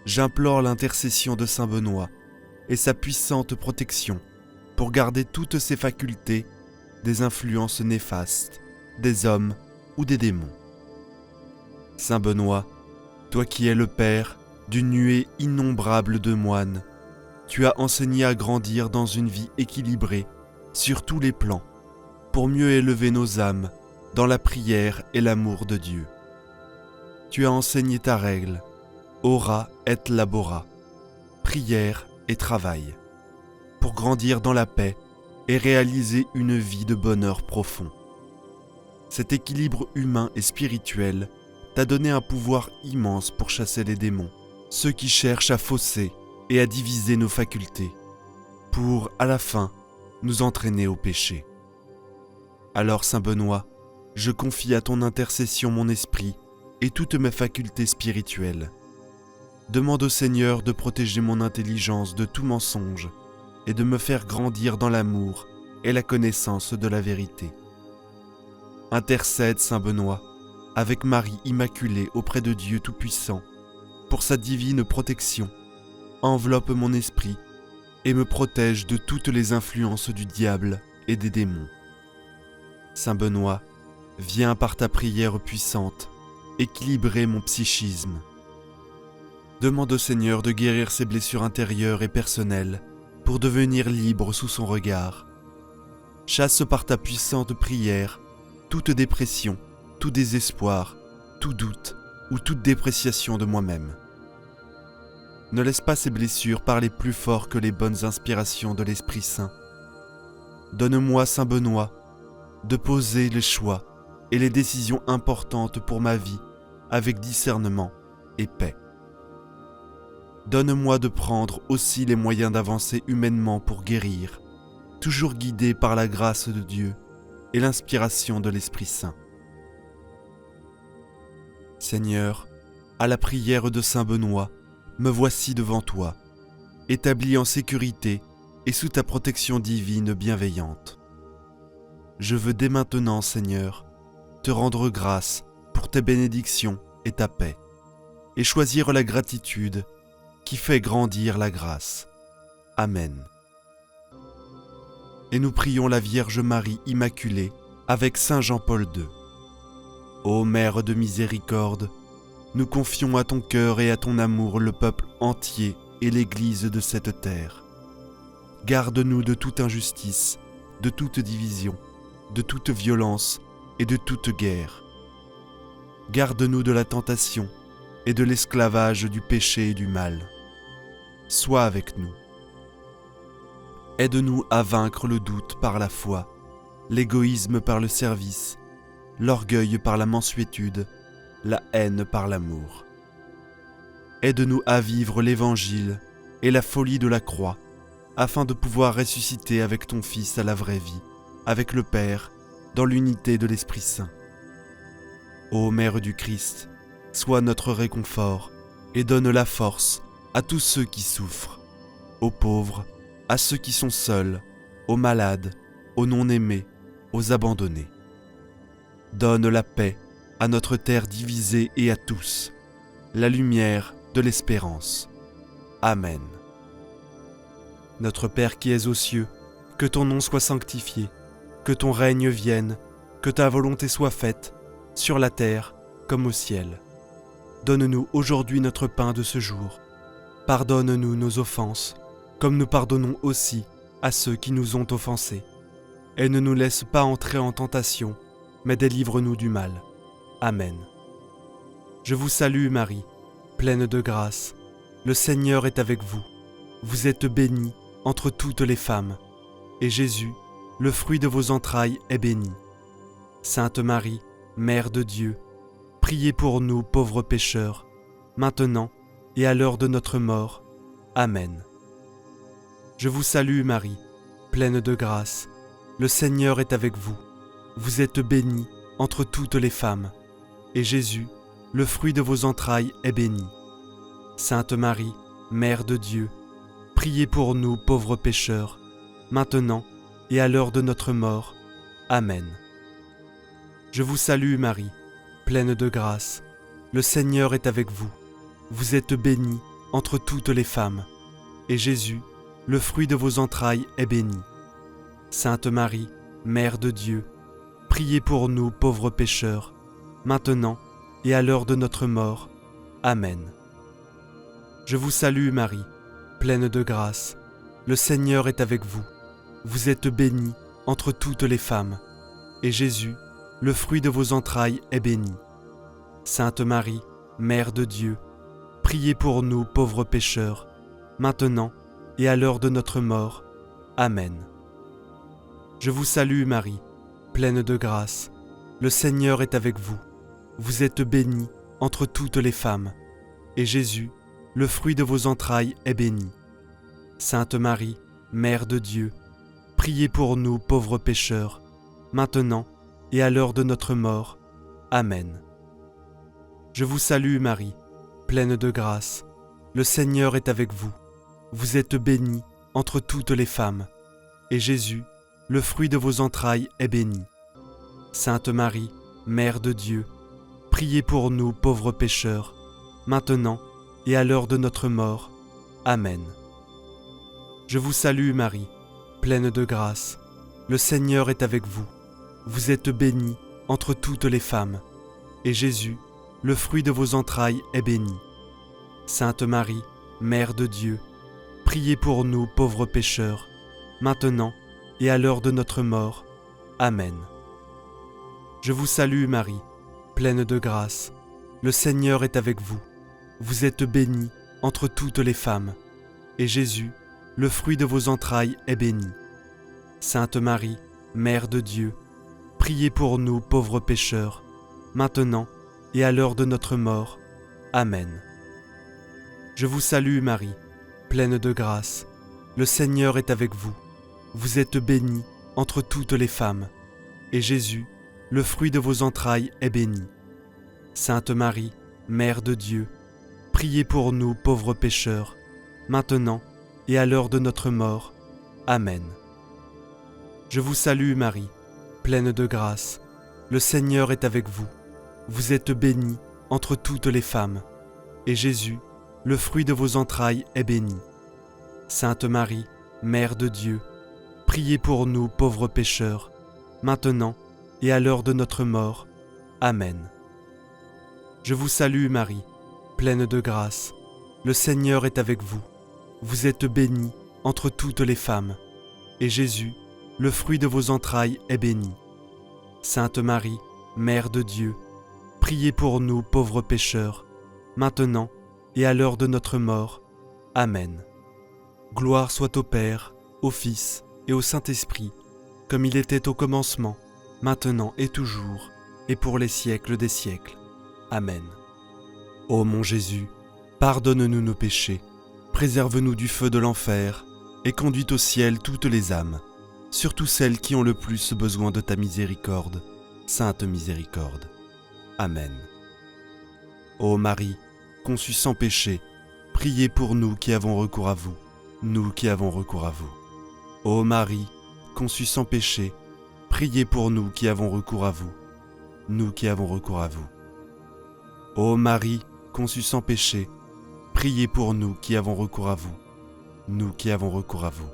J'implore l'intercession de Saint Benoît et sa puissante protection pour garder toutes ces facultés des influences néfastes, des hommes ou des démons. Saint Benoît, toi qui es le Père d'une nuée innombrable de moines, tu as enseigné à grandir dans une vie équilibrée sur tous les plans, pour mieux élever nos âmes dans la prière et l'amour de Dieu. Tu as enseigné ta règle, ora et labora, prière et travail, pour grandir dans la paix et réaliser une vie de bonheur profond. Cet équilibre humain et spirituel t'a donné un pouvoir immense pour chasser les démons, ceux qui cherchent à fausser et à diviser nos facultés, pour, à la fin, nous entraîner au péché. Alors, Saint Benoît, je confie à ton intercession mon esprit et toutes mes facultés spirituelles. Demande au Seigneur de protéger mon intelligence de tout mensonge et de me faire grandir dans l'amour et la connaissance de la vérité. Intercède, Saint Benoît, avec Marie Immaculée auprès de Dieu Tout-Puissant, pour sa divine protection, enveloppe mon esprit et me protège de toutes les influences du diable et des démons. Saint Benoît, viens par ta prière puissante équilibrer mon psychisme. Demande au Seigneur de guérir ses blessures intérieures et personnelles pour devenir libre sous son regard. Chasse par ta puissante prière toute dépression, tout désespoir, tout doute ou toute dépréciation de moi-même. Ne laisse pas ces blessures parler plus fort que les bonnes inspirations de l'Esprit Saint. Donne-moi, Saint Benoît, de poser les choix et les décisions importantes pour ma vie avec discernement et paix. Donne-moi de prendre aussi les moyens d'avancer humainement pour guérir, toujours guidé par la grâce de Dieu et l'inspiration de l'Esprit Saint. Seigneur, à la prière de saint Benoît, me voici devant toi, établi en sécurité et sous ta protection divine bienveillante. Je veux dès maintenant, Seigneur, te rendre grâce pour tes bénédictions et ta paix, et choisir la gratitude qui fait grandir la grâce. Amen. Et nous prions la Vierge Marie Immaculée avec saint Jean-Paul II. Ô Mère de miséricorde, nous confions à ton cœur et à ton amour le peuple entier et l'Église de cette terre. Garde-nous de toute injustice, de toute division, de toute violence et de toute guerre. Garde-nous de la tentation et de l'esclavage du péché et du mal. Sois avec nous. Aide-nous à vaincre le doute par la foi, l'égoïsme par le service, l'orgueil par la mansuétude, la haine par l'amour. Aide-nous à vivre l'Évangile et la folie de la croix, afin de pouvoir ressusciter avec ton Fils à la vraie vie, avec le Père, dans l'unité de l'Esprit Saint. Ô Mère du Christ, sois notre réconfort et donne la force à tous ceux qui souffrent, aux pauvres, à ceux qui sont seuls, aux malades, aux non-aimés, aux abandonnés. Donne la paix à notre terre divisée et à tous, la lumière de l'espérance. Amen. Notre Père qui es aux cieux, que ton nom soit sanctifié, que ton règne vienne, que ta volonté soit faite, sur la terre comme au ciel. Donne-nous aujourd'hui notre pain de ce jour. Pardonne-nous nos offenses, comme nous pardonnons aussi à ceux qui nous ont offensés. Et ne nous laisse pas entrer en tentation, mais délivre-nous du mal. Amen. Je vous salue Marie, pleine de grâce. Le Seigneur est avec vous. Vous êtes bénie entre toutes les femmes, et Jésus, le fruit de vos entrailles, est béni. Sainte Marie, Mère de Dieu, priez pour nous pauvres pécheurs, maintenant et à l'heure de notre mort. Amen. Je vous salue Marie, pleine de grâce. Le Seigneur est avec vous. Vous êtes bénie entre toutes les femmes, et Jésus, le fruit de vos entrailles, est béni. Sainte Marie, Mère de Dieu, priez pour nous pauvres pécheurs, maintenant et à l'heure de notre mort. Amen. Je vous salue Marie, pleine de grâce. Le Seigneur est avec vous. Vous êtes bénie entre toutes les femmes, et Jésus, le fruit de vos entrailles, est béni. Sainte Marie, Mère de Dieu, priez pour nous pauvres pécheurs, maintenant et à l'heure de notre mort. Amen. Je vous salue Marie, pleine de grâce. Le Seigneur est avec vous. Vous êtes bénie entre toutes les femmes, et Jésus, le fruit de vos entrailles, est béni. Sainte Marie, Mère de Dieu, priez pour nous pauvres pécheurs, maintenant et à l'heure de notre mort. Amen. Je vous salue Marie, pleine de grâce. Le Seigneur est avec vous. Vous êtes bénie entre toutes les femmes, et Jésus, le fruit de vos entrailles, est béni. Sainte Marie, Mère de Dieu, priez pour nous pauvres pécheurs, maintenant et à l'heure de notre mort. Amen. Je vous salue Marie, pleine de grâce. Le Seigneur est avec vous. Vous êtes bénie entre toutes les femmes, et Jésus, le fruit de vos entrailles, est béni. Sainte Marie, Mère de Dieu, priez pour nous pauvres pécheurs, maintenant et à l'heure de notre mort. Amen. Je vous salue Marie, pleine de grâce. Le Seigneur est avec vous. Vous êtes bénie entre toutes les femmes, et Jésus, le fruit de vos entrailles, est béni. Sainte Marie, Mère de Dieu, priez pour nous pauvres pécheurs, maintenant et à l'heure de notre mort. Amen. Je vous salue Marie, pleine de grâce. Le Seigneur est avec vous. Vous êtes bénie entre toutes les femmes, et Jésus, le fruit de vos entrailles, est béni. Sainte Marie, Mère de Dieu, priez pour nous pauvres pécheurs, maintenant et à l'heure de notre mort. Amen. Je vous salue Marie, pleine de grâce. Le Seigneur est avec vous. Vous êtes bénie entre toutes les femmes, et Jésus, le fruit de vos entrailles, est béni. Sainte Marie, Mère de Dieu, priez pour nous pauvres pécheurs, maintenant et à l'heure de notre mort. Amen. Je vous salue Marie, pleine de grâce, le Seigneur est avec vous. Vous êtes bénie entre toutes les femmes, et Jésus, le fruit de vos entrailles, est béni. Sainte Marie, Mère de Dieu, priez pour nous pauvres pécheurs, maintenant et à l'heure de notre mort. Amen. Je vous salue Marie, pleine de grâce, le Seigneur est avec vous. Vous êtes bénie entre toutes les femmes, et Jésus, le fruit de vos entrailles, est béni. Sainte Marie, Mère de Dieu, priez pour nous pauvres pécheurs, maintenant et à l'heure de notre mort. Amen. Gloire soit au Père, au Fils et au Saint-Esprit, comme il était au commencement, maintenant et toujours, et pour les siècles des siècles. Amen. Ô mon Jésus, pardonne-nous nos péchés, préserve-nous du feu de l'enfer, et conduis au ciel toutes les âmes, surtout celles qui ont le plus besoin de ta miséricorde. Sainte miséricorde. Amen. Ô Marie, conçue sans péché, priez pour nous qui avons recours à vous, nous qui avons recours à vous. Ô Marie, conçue sans péché, priez pour nous qui avons recours à vous, nous qui avons recours à vous. Ô Marie, conçue sans péché, priez pour nous qui avons recours à vous, nous qui avons recours à vous.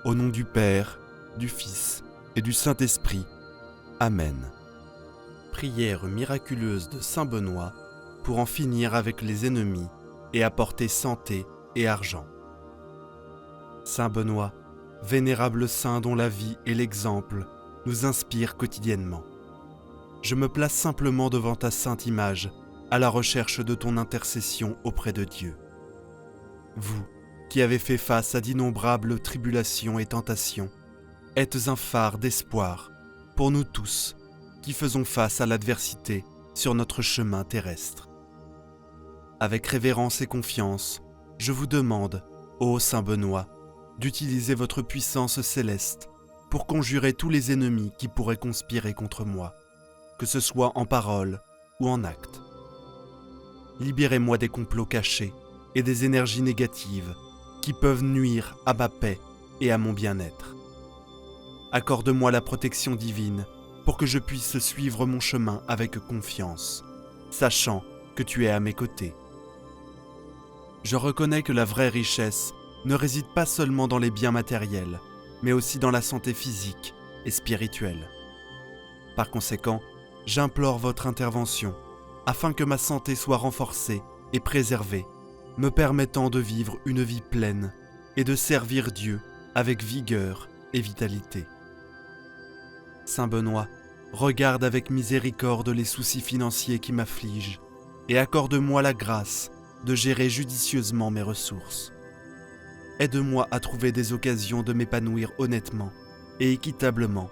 Au nom du Père, du Fils et du Saint-Esprit. Amen. Prière miraculeuse de Saint Benoît pour en finir avec les ennemis et apporter santé et argent. Saint Benoît, vénérable saint dont la vie et l'exemple nous inspirent quotidiennement. Je me place simplement devant ta sainte image à la recherche de ton intercession auprès de Dieu. Vous, qui avez fait face à d'innombrables tribulations et tentations, êtes un phare d'espoir pour nous tous qui faisons face à l'adversité sur notre chemin terrestre. Avec révérence et confiance, je vous demande, ô Saint Benoît, d'utiliser votre puissance céleste pour conjurer tous les ennemis qui pourraient conspirer contre moi, que ce soit en parole ou en acte. Libérez-moi des complots cachés et des énergies négatives qui peuvent nuire à ma paix et à mon bien-être. Accorde-moi la protection divine pour que je puisse suivre mon chemin avec confiance, sachant que tu es à mes côtés. Je reconnais que la vraie richesse ne réside pas seulement dans les biens matériels, mais aussi dans la santé physique et spirituelle. Par conséquent, j'implore votre intervention afin que ma santé soit renforcée et préservée, me permettant de vivre une vie pleine et de servir Dieu avec vigueur et vitalité. Saint Benoît, regarde avec miséricorde les soucis financiers qui m'affligent et accorde-moi la grâce de gérer judicieusement mes ressources. Aide-moi à trouver des occasions de m'épanouir honnêtement et équitablement,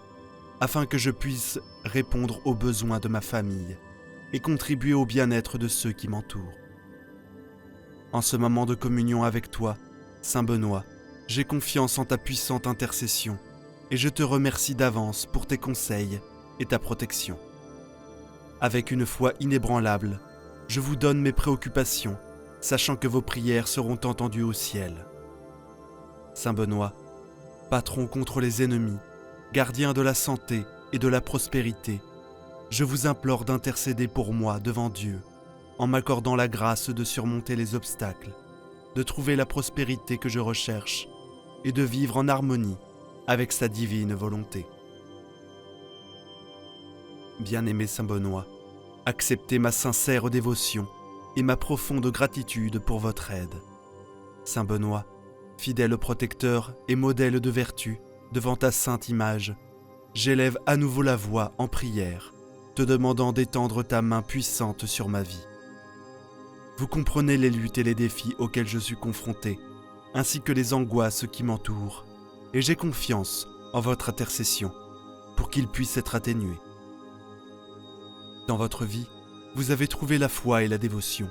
afin que je puisse répondre aux besoins de ma famille et contribuer au bien-être de ceux qui m'entourent. En ce moment de communion avec toi, Saint Benoît, j'ai confiance en ta puissante intercession et je te remercie d'avance pour tes conseils et ta protection. Avec une foi inébranlable, je vous donne mes préoccupations, sachant que vos prières seront entendues au ciel. Saint Benoît, patron contre les ennemis, gardien de la santé et de la prospérité, je vous implore d'intercéder pour moi devant Dieu, en m'accordant la grâce de surmonter les obstacles, de trouver la prospérité que je recherche et de vivre en harmonie avec sa divine volonté. Bien-aimé Saint Benoît, acceptez ma sincère dévotion et ma profonde gratitude pour votre aide. Saint Benoît, fidèle protecteur et modèle de vertu devant ta sainte image, j'élève à nouveau la voix en prière, te demandant d'étendre ta main puissante sur ma vie. Vous comprenez les luttes et les défis auxquels je suis confronté, ainsi que les angoisses qui m'entourent, et j'ai confiance en votre intercession pour qu'ils puissent être atténués. Dans votre vie, vous avez trouvé la foi et la dévotion,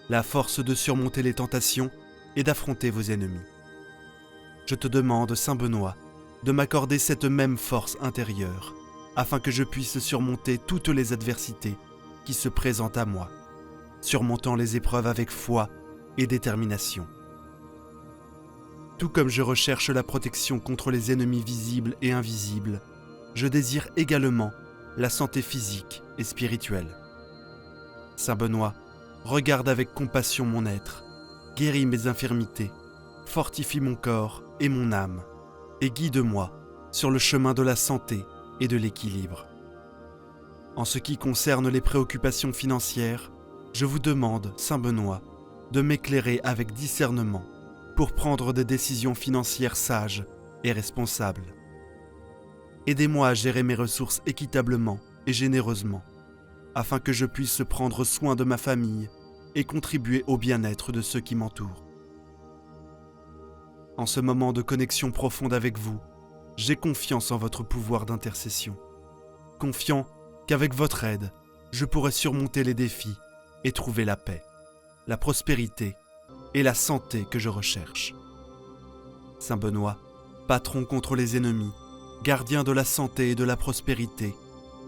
la force de surmonter les tentations et d'affronter vos ennemis. Je te demande, Saint Benoît, de m'accorder cette même force intérieure, afin que je puisse surmonter toutes les adversités qui se présentent à moi, surmontant les épreuves avec foi et détermination. Tout comme je recherche la protection contre les ennemis visibles et invisibles, je désire également la santé physique et spirituelle. Saint Benoît, regarde avec compassion mon être, guéris mes infirmités, fortifie mon corps et mon âme, et guide-moi sur le chemin de la santé et de l'équilibre. En ce qui concerne les préoccupations financières, je vous demande, Saint Benoît, de m'éclairer avec discernement pour prendre des décisions financières sages et responsables. Aidez-moi à gérer mes ressources équitablement et généreusement, afin que je puisse prendre soin de ma famille et contribuer au bien-être de ceux qui m'entourent. En ce moment de connexion profonde avec vous, j'ai confiance en votre pouvoir d'intercession, confiant qu'avec votre aide, je pourrai surmonter les défis et trouver la paix, la prospérité et la santé que je recherche. Saint Benoît, patron contre les ennemis, gardien de la santé et de la prospérité,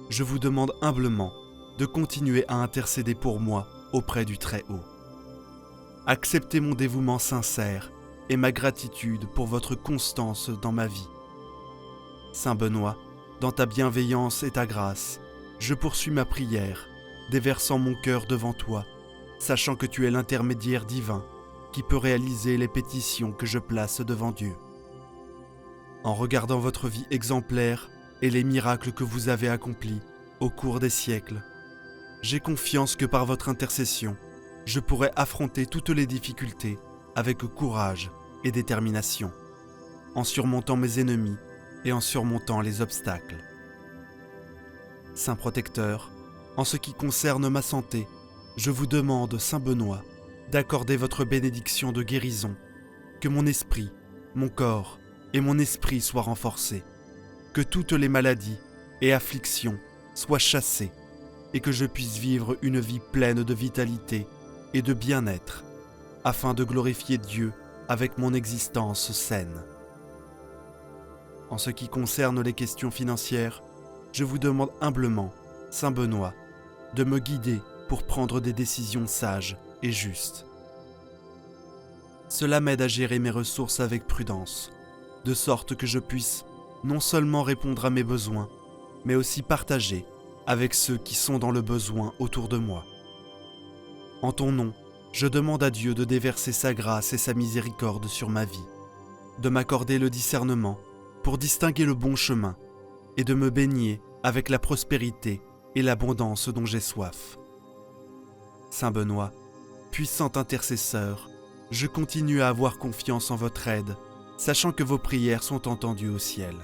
je vous demande humblement de continuer à intercéder pour moi auprès du Très-Haut. Acceptez mon dévouement sincère et ma gratitude pour votre constance dans ma vie. Saint Benoît, dans ta bienveillance et ta grâce, je poursuis ma prière, déversant mon cœur devant toi, sachant que tu es l'intermédiaire divin qui peut réaliser les pétitions que je place devant Dieu. En regardant votre vie exemplaire et les miracles que vous avez accomplis au cours des siècles, j'ai confiance que par votre intercession, je pourrai affronter toutes les difficultés avec courage et détermination, en surmontant mes ennemis et en surmontant les obstacles. Saint protecteur, en ce qui concerne ma santé, je vous demande, Saint Benoît, d'accorder votre bénédiction de guérison, que mon esprit, mon corps et mon esprit soient renforcés, que toutes les maladies et afflictions soient chassées et que je puisse vivre une vie pleine de vitalité et de bien-être, afin de glorifier Dieu avec mon existence saine. En ce qui concerne les questions financières, je vous demande humblement, Saint Benoît, de me guider pour prendre des décisions sages et justes. Cela m'aide à gérer mes ressources avec prudence, de sorte que je puisse non seulement répondre à mes besoins, mais aussi partager avec ceux qui sont dans le besoin autour de moi. En ton nom, je demande à Dieu de déverser sa grâce et sa miséricorde sur ma vie, de m'accorder le discernement pour distinguer le bon chemin et de me baigner avec la prospérité et l'abondance dont j'ai soif. Saint Benoît, puissant intercesseur, je continue à avoir confiance en votre aide, sachant que vos prières sont entendues au ciel.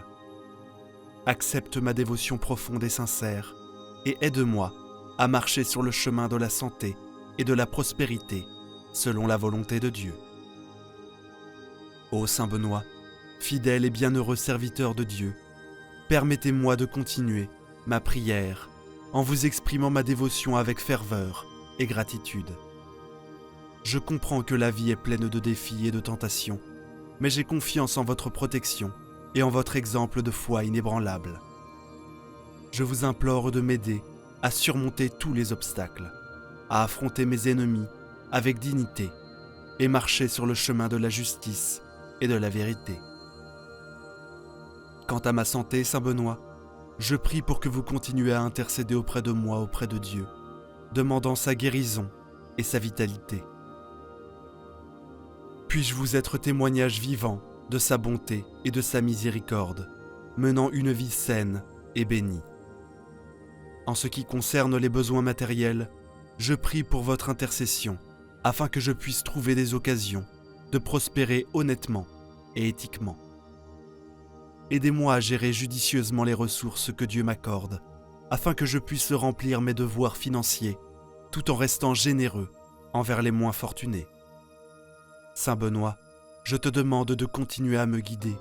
Accepte ma dévotion profonde et sincère, et aide-moi à marcher sur le chemin de la santé et de la prospérité, selon la volonté de Dieu. Ô Saint Benoît, fidèle et bienheureux serviteur de Dieu, permettez-moi de continuer ma prière en vous exprimant ma dévotion avec ferveur et gratitude. Je comprends que la vie est pleine de défis et de tentations, mais j'ai confiance en votre protection et en votre exemple de foi inébranlable. Je vous implore de m'aider à surmonter tous les obstacles, à affronter mes ennemis avec dignité et marcher sur le chemin de la justice et de la vérité. Quant à ma santé, Saint Benoît, je prie pour que vous continuez à intercéder auprès de moi, auprès de Dieu, demandant sa guérison et sa vitalité. Puis-je vous être témoignage vivant de sa bonté et de sa miséricorde, menant une vie saine et bénie. En ce qui concerne les besoins matériels, je prie pour votre intercession, afin que je puisse trouver des occasions de prospérer honnêtement et éthiquement. Aidez-moi à gérer judicieusement les ressources que Dieu m'accorde, afin que je puisse remplir mes devoirs financiers, tout en restant généreux envers les moins fortunés. Saint Benoît, je te demande de continuer à me guider,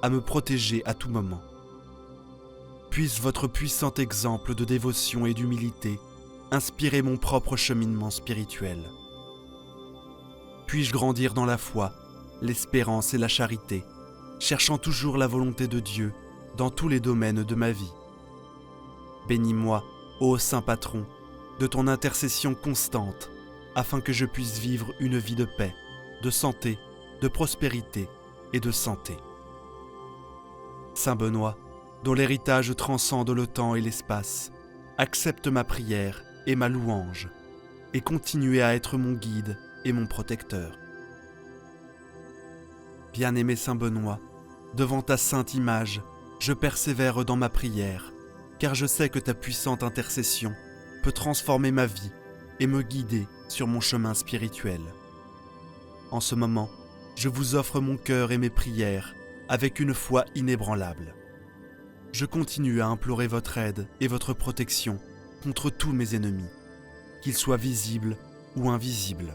à me protéger à tout moment. Puisse votre puissant exemple de dévotion et d'humilité inspirer mon propre cheminement spirituel. Puis-je grandir dans la foi, l'espérance et la charité, cherchant toujours la volonté de Dieu dans tous les domaines de ma vie. Bénis-moi, ô Saint Patron, de ton intercession constante, afin que je puisse vivre une vie de paix, de santé, de prospérité et de santé. Saint Benoît, dont l'héritage transcende le temps et l'espace, accepte ma prière et ma louange, et continue à être mon guide et mon protecteur. Bien-aimé Saint Benoît, devant ta sainte image, je persévère dans ma prière, car je sais que ta puissante intercession peut transformer ma vie et me guider sur mon chemin spirituel. En ce moment, je vous offre mon cœur et mes prières avec une foi inébranlable. Je continue à implorer votre aide et votre protection contre tous mes ennemis, qu'ils soient visibles ou invisibles.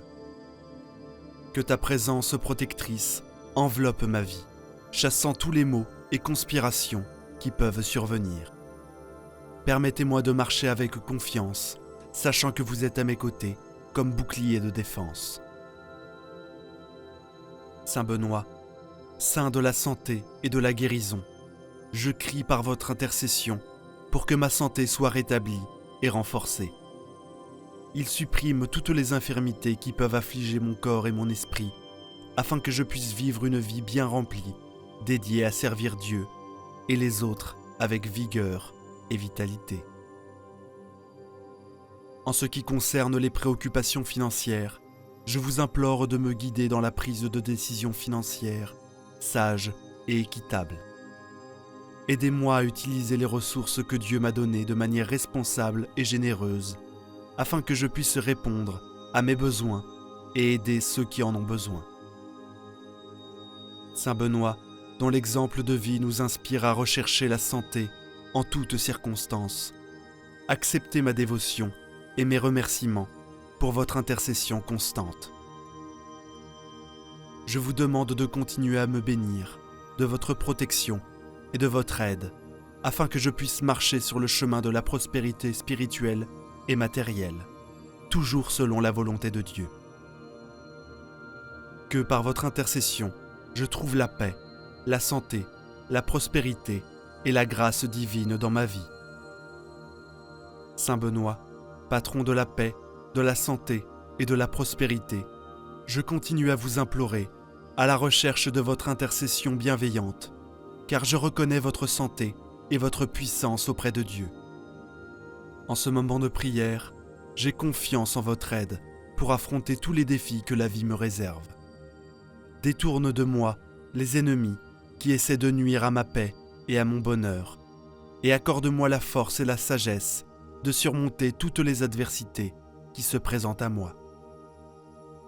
Que ta présence protectrice enveloppe ma vie, chassant tous les maux et conspirations qui peuvent survenir. Permettez-moi de marcher avec confiance, sachant que vous êtes à mes côtés comme bouclier de défense. Saint Benoît, saint de la santé et de la guérison, je crie par votre intercession pour que ma santé soit rétablie et renforcée. Il supprime toutes les infirmités qui peuvent affliger mon corps et mon esprit, afin que je puisse vivre une vie bien remplie, dédiée à servir Dieu et les autres avec vigueur et vitalité. En ce qui concerne les préoccupations financières, je vous implore de me guider dans la prise de décisions financières sages et équitables. Aidez-moi à utiliser les ressources que Dieu m'a données de manière responsable et généreuse, afin que je puisse répondre à mes besoins et aider ceux qui en ont besoin. Saint Benoît, dont l'exemple de vie nous inspire à rechercher la santé en toutes circonstances, acceptez ma dévotion et mes remerciements pour votre intercession constante. Je vous demande de continuer à me bénir, de votre protection et de votre aide, afin que je puisse marcher sur le chemin de la prospérité spirituelle et matérielle, toujours selon la volonté de Dieu. Que par votre intercession, je trouve la paix, la santé, la prospérité et la grâce divine dans ma vie. Saint Benoît, patron de la paix, de la santé et de la prospérité, je continue à vous implorer, à la recherche de votre intercession bienveillante, car je reconnais votre santé et votre puissance auprès de Dieu. En ce moment de prière, j'ai confiance en votre aide pour affronter tous les défis que la vie me réserve. Détourne de moi les ennemis qui essaient de nuire à ma paix et à mon bonheur, et accorde-moi la force et la sagesse de surmonter toutes les adversités qui se présentent à moi.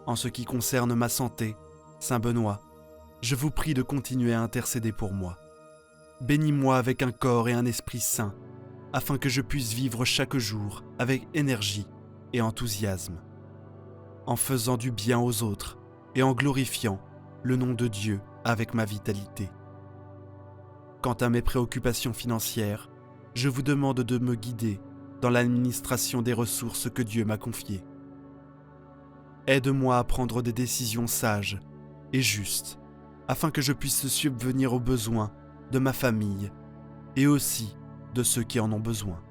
En ce qui concerne ma santé, Saint Benoît, je vous prie de continuer à intercéder pour moi. Bénis-moi avec un corps et un esprit sains, afin que je puisse vivre chaque jour avec énergie et enthousiasme, en faisant du bien aux autres et en glorifiant le nom de Dieu avec ma vitalité. Quant à mes préoccupations financières, je vous demande de me guider dans l'administration des ressources que Dieu m'a confiées. Aide-moi à prendre des décisions sages et justes, afin que je puisse subvenir aux besoins de ma famille et aussi de ceux qui en ont besoin.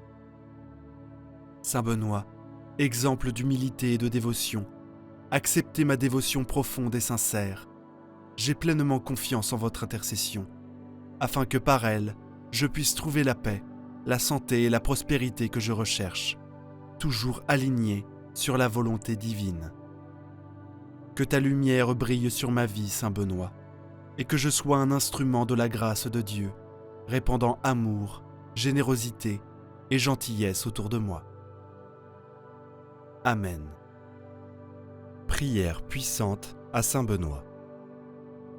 Saint Benoît, exemple d'humilité et de dévotion, acceptez ma dévotion profonde et sincère. J'ai pleinement confiance en votre intercession, afin que par elle, je puisse trouver la paix, la santé et la prospérité que je recherche, toujours aligné sur la volonté divine. Que ta lumière brille sur ma vie, Saint Benoît, et que je sois un instrument de la grâce de Dieu, répandant amour, générosité et gentillesse autour de moi. Amen. Prière puissante à Saint Benoît.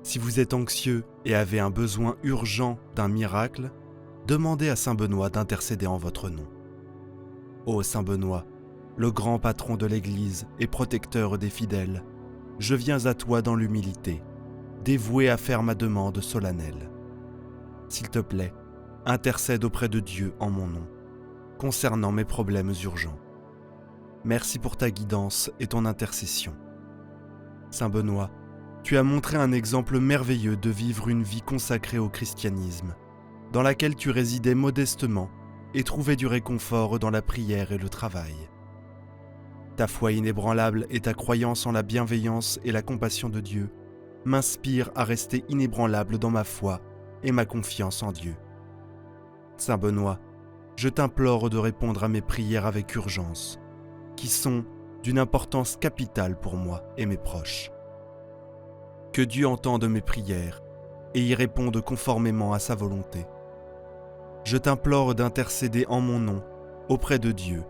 Si vous êtes anxieux et avez un besoin urgent d'un miracle, demandez à Saint Benoît d'intercéder en votre nom. Ô Saint Benoît, le grand patron de l'Église et protecteur des fidèles, je viens à toi dans l'humilité, dévoué à faire ma demande solennelle. S'il te plaît, intercède auprès de Dieu en mon nom, concernant mes problèmes urgents. Merci pour ta guidance et ton intercession. Saint Benoît, tu as montré un exemple merveilleux de vivre une vie consacrée au christianisme, dans laquelle tu résidais modestement et trouvais du réconfort dans la prière et le travail. Ta foi inébranlable et ta croyance en la bienveillance et la compassion de Dieu m'inspirent à rester inébranlable dans ma foi et ma confiance en Dieu. Saint Benoît, je t'implore de répondre à mes prières avec urgence, qui sont d'une importance capitale pour moi et mes proches. Que Dieu entende mes prières et y réponde conformément à sa volonté. Je t'implore d'intercéder en mon nom auprès de Dieu,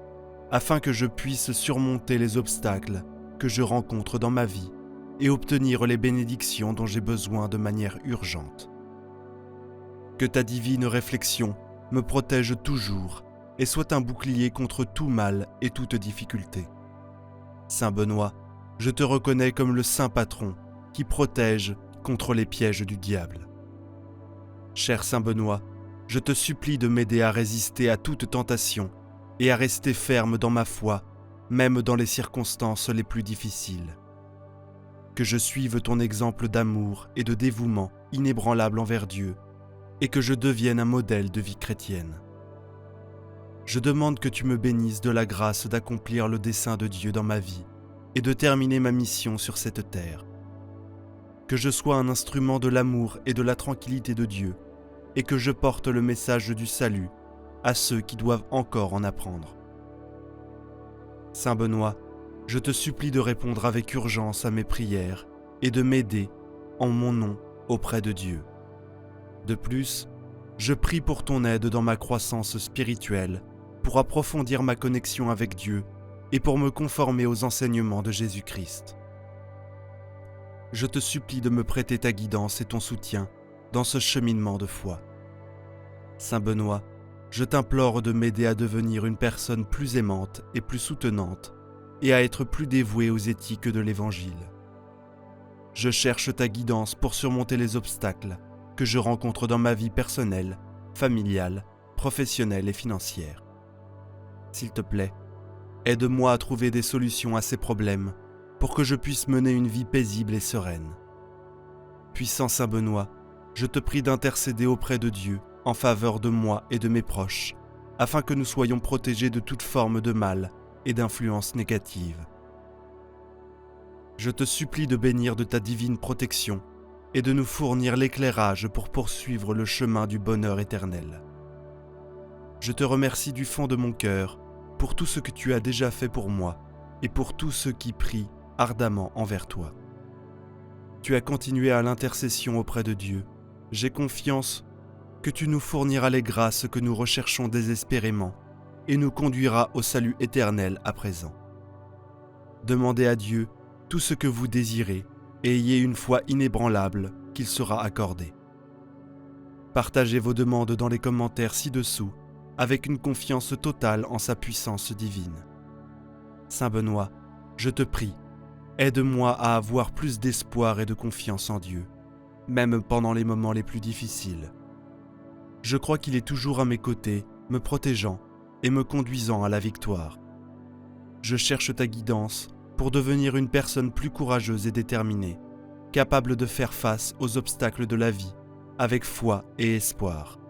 afin que je puisse surmonter les obstacles que je rencontre dans ma vie et obtenir les bénédictions dont j'ai besoin de manière urgente. Que ta divine réflexion me protège toujours et soit un bouclier contre tout mal et toute difficulté. Saint Benoît, je te reconnais comme le saint patron qui protège contre les pièges du diable. Cher Saint Benoît, je te supplie de m'aider à résister à toute tentation et à rester ferme dans ma foi, même dans les circonstances les plus difficiles. Que je suive ton exemple d'amour et de dévouement inébranlable envers Dieu, et que je devienne un modèle de vie chrétienne. Je demande que tu me bénisses de la grâce d'accomplir le dessein de Dieu dans ma vie et de terminer ma mission sur cette terre. Que je sois un instrument de l'amour et de la tranquillité de Dieu, et que je porte le message du salut à ceux qui doivent encore en apprendre. Saint Benoît, je te supplie de répondre avec urgence à mes prières et de m'aider en mon nom auprès de Dieu. De plus, je prie pour ton aide dans ma croissance spirituelle, pour approfondir ma connexion avec Dieu et pour me conformer aux enseignements de Jésus-Christ. Je te supplie de me prêter ta guidance et ton soutien dans ce cheminement de foi. Saint Benoît, je t'implore de m'aider à devenir une personne plus aimante et plus soutenante et à être plus dévouée aux éthiques de l'Évangile. Je cherche ta guidance pour surmonter les obstacles que je rencontre dans ma vie personnelle, familiale, professionnelle et financière. S'il te plaît, aide-moi à trouver des solutions à ces problèmes pour que je puisse mener une vie paisible et sereine. Puissant Saint Benoît, je te prie d'intercéder auprès de Dieu en faveur de moi et de mes proches, afin que nous soyons protégés de toute forme de mal et d'influence négative. Je te supplie de bénir de ta divine protection et de nous fournir l'éclairage pour poursuivre le chemin du bonheur éternel. Je te remercie du fond de mon cœur pour tout ce que tu as déjà fait pour moi et pour tous ceux qui prient ardemment envers toi. Tu as continué à l'intercession auprès de Dieu. J'ai confiance que tu nous fourniras les grâces que nous recherchons désespérément et nous conduiras au salut éternel à présent. Demandez à Dieu tout ce que vous désirez et ayez une foi inébranlable qu'il sera accordé. Partagez vos demandes dans les commentaires ci-dessous avec une confiance totale en sa puissance divine. Saint Benoît, je te prie, aide-moi à avoir plus d'espoir et de confiance en Dieu, même pendant les moments les plus difficiles. Je crois qu'il est toujours à mes côtés, me protégeant et me conduisant à la victoire. Je cherche ta guidance pour devenir une personne plus courageuse et déterminée, capable de faire face aux obstacles de la vie avec foi et espoir.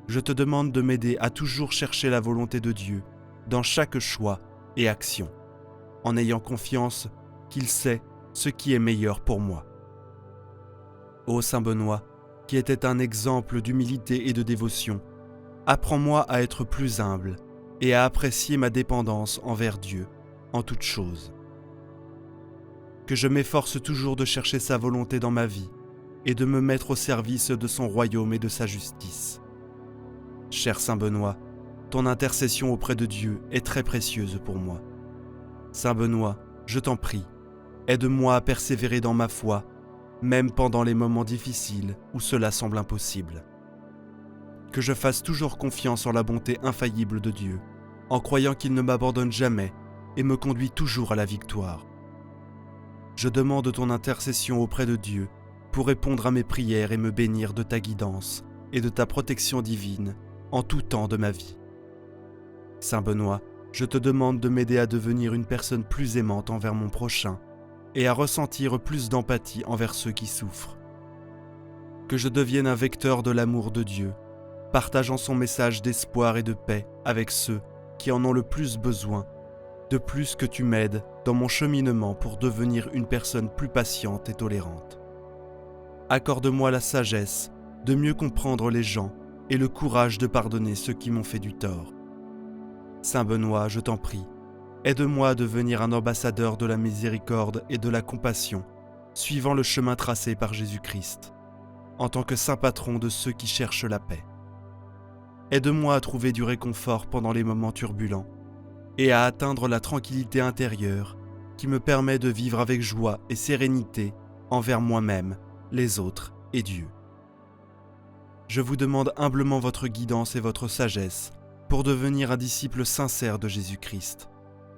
Je te demande de m'aider à toujours chercher la volonté de Dieu dans chaque choix et action, en ayant confiance qu'il sait ce qui est meilleur pour moi. Ô Saint Benoît, qui était un exemple d'humilité et de dévotion, apprends-moi à être plus humble et à apprécier ma dépendance envers Dieu en toutes choses. Que je m'efforce toujours de chercher sa volonté dans ma vie et de me mettre au service de son royaume et de sa justice. Cher Saint Benoît, ton intercession auprès de Dieu est très précieuse pour moi. Saint Benoît, je t'en prie, aide-moi à persévérer dans ma foi, même pendant les moments difficiles où cela semble impossible. Que je fasse toujours confiance en la bonté infaillible de Dieu, en croyant qu'il ne m'abandonne jamais et me conduit toujours à la victoire. Je demande ton intercession auprès de Dieu pour répondre à mes prières et me bénir de ta guidance et de ta protection divine en tout temps de ma vie. Saint Benoît, je te demande de m'aider à devenir une personne plus aimante envers mon prochain et à ressentir plus d'empathie envers ceux qui souffrent. Que je devienne un vecteur de l'amour de Dieu, partageant son message d'espoir et de paix avec ceux qui en ont le plus besoin de plus que tu m'aides dans mon cheminement pour devenir une personne plus patiente et tolérante. Accorde-moi la sagesse de mieux comprendre les gens et le courage de pardonner ceux qui m'ont fait du tort. Saint Benoît, je t'en prie, aide-moi à devenir un ambassadeur de la miséricorde et de la compassion, suivant le chemin tracé par Jésus-Christ, en tant que saint patron de ceux qui cherchent la paix. Aide-moi à trouver du réconfort pendant les moments turbulents et à atteindre la tranquillité intérieure qui me permet de vivre avec joie et sérénité envers moi-même, les autres et Dieu. Je vous demande humblement votre guidance et votre sagesse pour devenir un disciple sincère de Jésus-Christ,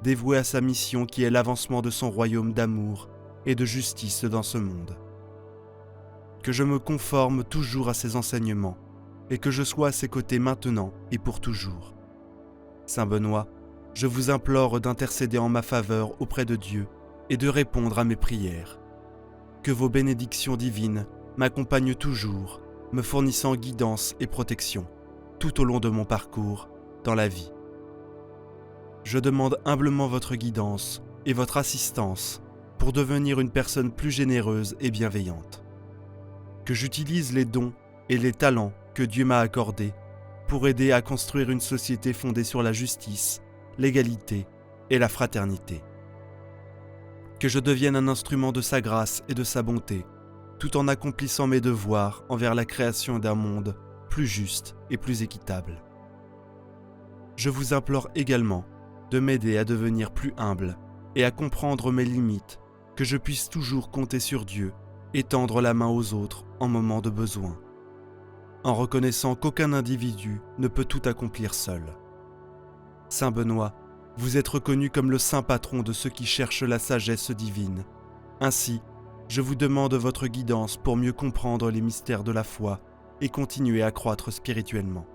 dévoué à sa mission qui est l'avancement de son royaume d'amour et de justice dans ce monde. Que je me conforme toujours à ses enseignements et que je sois à ses côtés maintenant et pour toujours. Saint Benoît, je vous implore d'intercéder en ma faveur auprès de Dieu et de répondre à mes prières. Que vos bénédictions divines m'accompagnent toujours, me fournissant guidance et protection tout au long de mon parcours dans la vie. Je demande humblement votre guidance et votre assistance pour devenir une personne plus généreuse et bienveillante. Que j'utilise les dons et les talents que Dieu m'a accordés pour aider à construire une société fondée sur la justice, l'égalité et la fraternité. Que je devienne un instrument de sa grâce et de sa bonté, tout en accomplissant mes devoirs envers la création d'un monde plus juste et plus équitable. Je vous implore également de m'aider à devenir plus humble et à comprendre mes limites, que je puisse toujours compter sur Dieu et tendre la main aux autres en moment de besoin, en reconnaissant qu'aucun individu ne peut tout accomplir seul. Saint Benoît, vous êtes reconnu comme le saint patron de ceux qui cherchent la sagesse divine. Ainsi, je vous demande votre guidance pour mieux comprendre les mystères de la foi et continuer à croître spirituellement.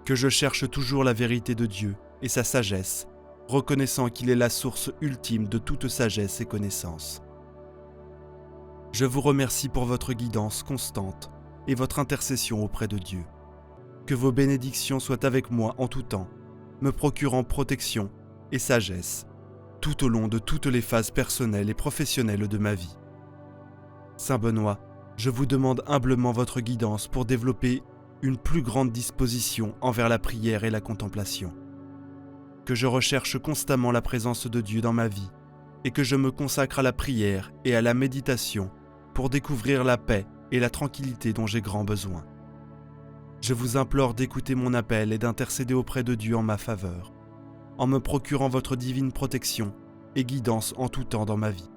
Que je cherche toujours la vérité de Dieu et sa sagesse, reconnaissant qu'il est la source ultime de toute sagesse et connaissance. Je vous remercie pour votre guidance constante et votre intercession auprès de Dieu. Que vos bénédictions soient avec moi en tout temps, me procurant protection et sagesse tout au long de toutes les phases personnelles et professionnelles de ma vie. Saint Benoît, je vous demande humblement votre guidance pour développer une plus grande disposition envers la prière et la contemplation. Que je recherche constamment la présence de Dieu dans ma vie et que je me consacre à la prière et à la méditation pour découvrir la paix et la tranquillité dont j'ai grand besoin. Je vous implore d'écouter mon appel et d'intercéder auprès de Dieu en ma faveur, en me procurant votre divine protection et guidance en tout temps dans ma vie.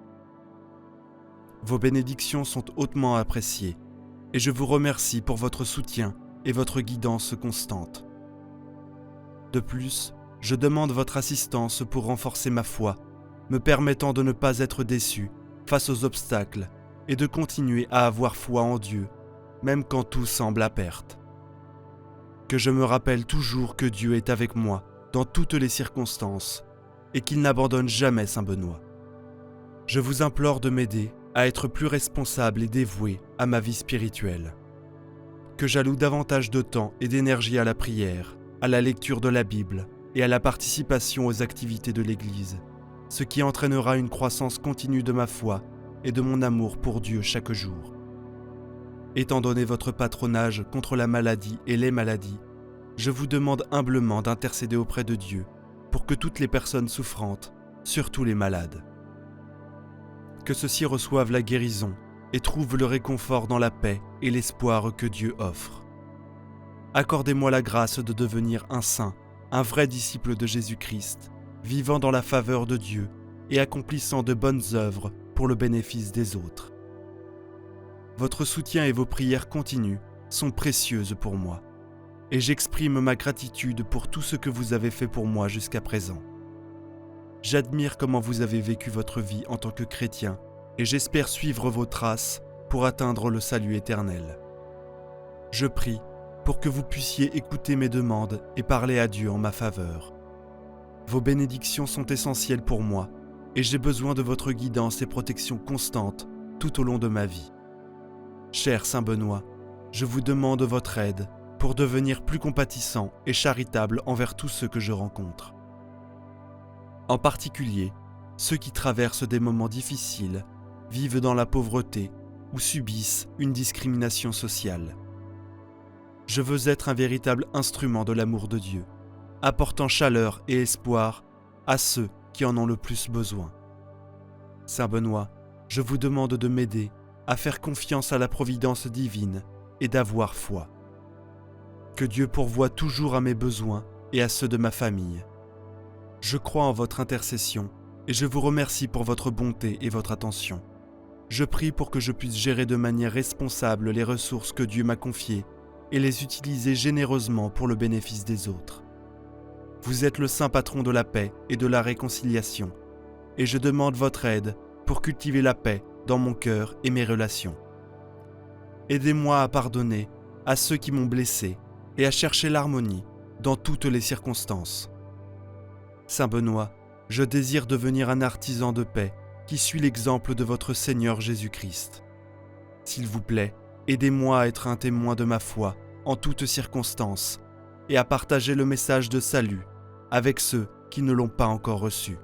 Vos bénédictions sont hautement appréciées et je vous remercie pour votre soutien et votre guidance constante. De plus, je demande votre assistance pour renforcer ma foi, me permettant de ne pas être déçu face aux obstacles et de continuer à avoir foi en Dieu, même quand tout semble à perte. Que je me rappelle toujours que Dieu est avec moi dans toutes les circonstances et qu'il n'abandonne jamais Saint Benoît. Je vous implore de m'aider à être plus responsable et dévoué à ma vie spirituelle. Que j'alloue davantage de temps et d'énergie à la prière, à la lecture de la Bible et à la participation aux activités de l'Église, ce qui entraînera une croissance continue de ma foi et de mon amour pour Dieu chaque jour. Étant donné votre patronage contre la maladie et les maladies, je vous demande humblement d'intercéder auprès de Dieu pour que toutes les personnes souffrantes, surtout les malades, que ceux-ci reçoivent la guérison et trouvent le réconfort dans la paix et l'espoir que Dieu offre. Accordez-moi la grâce de devenir un saint, un vrai disciple de Jésus-Christ, vivant dans la faveur de Dieu et accomplissant de bonnes œuvres pour le bénéfice des autres. Votre soutien et vos prières continues sont précieuses pour moi, et j'exprime ma gratitude pour tout ce que vous avez fait pour moi jusqu'à présent. J'admire comment vous avez vécu votre vie en tant que chrétien, et j'espère suivre vos traces pour atteindre le salut éternel. Je prie pour que vous puissiez écouter mes demandes et parler à Dieu en ma faveur. Vos bénédictions sont essentielles pour moi, et j'ai besoin de votre guidance et protection constante tout au long de ma vie. Cher Saint Benoît, je vous demande votre aide pour devenir plus compatissant et charitable envers tous ceux que je rencontre. En particulier, ceux qui traversent des moments difficiles, vivent dans la pauvreté ou subissent une discrimination sociale. Je veux être un véritable instrument de l'amour de Dieu, apportant chaleur et espoir à ceux qui en ont le plus besoin. Saint Benoît, je vous demande de m'aider à faire confiance à la providence divine et d'avoir foi. Que Dieu pourvoie toujours à mes besoins et à ceux de ma famille. Je crois en votre intercession et je vous remercie pour votre bonté et votre attention. Je prie pour que je puisse gérer de manière responsable les ressources que Dieu m'a confiées et les utiliser généreusement pour le bénéfice des autres. Vous êtes le saint patron de la paix et de la réconciliation, et je demande votre aide pour cultiver la paix dans mon cœur et mes relations. Aidez-moi à pardonner à ceux qui m'ont blessé et à chercher l'harmonie dans toutes les circonstances. Saint Benoît, je désire devenir un artisan de paix qui suit l'exemple de votre Seigneur Jésus-Christ. S'il vous plaît, aidez-moi à être un témoin de ma foi en toutes circonstances et à partager le message de salut avec ceux qui ne l'ont pas encore reçu.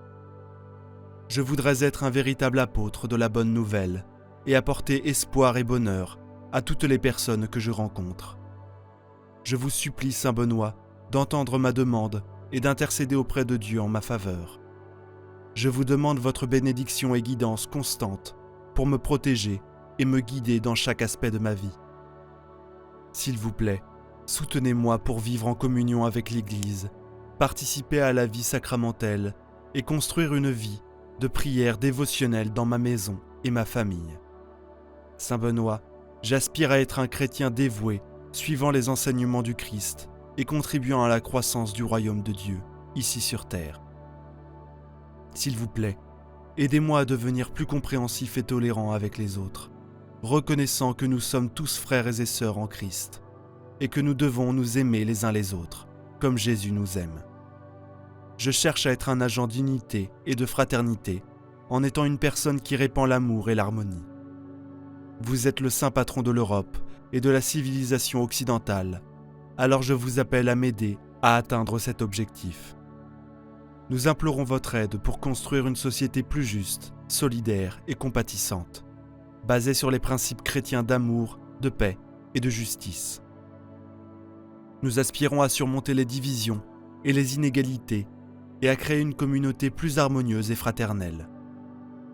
Je voudrais être un véritable apôtre de la bonne nouvelle et apporter espoir et bonheur à toutes les personnes que je rencontre. Je vous supplie, Saint Benoît, d'entendre ma demande et d'intercéder auprès de Dieu en ma faveur. Je vous demande votre bénédiction et guidance constante pour me protéger et me guider dans chaque aspect de ma vie. S'il vous plaît, soutenez-moi pour vivre en communion avec l'Église, participer à la vie sacramentelle et construire une vie de prière dévotionnelle dans ma maison et ma famille. Saint Benoît, j'aspire à être un chrétien dévoué, suivant les enseignements du Christ et contribuant à la croissance du royaume de Dieu, ici sur terre. S'il vous plaît, aidez-moi à devenir plus compréhensif et tolérant avec les autres, reconnaissant que nous sommes tous frères et sœurs en Christ, et que nous devons nous aimer les uns les autres, comme Jésus nous aime. Je cherche à être un agent d'unité et de fraternité, en étant une personne qui répand l'amour et l'harmonie. Vous êtes le saint patron de l'Europe et de la civilisation occidentale, alors je vous appelle à m'aider à atteindre cet objectif. Nous implorons votre aide pour construire une société plus juste, solidaire et compatissante, basée sur les principes chrétiens d'amour, de paix et de justice. Nous aspirons à surmonter les divisions et les inégalités et à créer une communauté plus harmonieuse et fraternelle.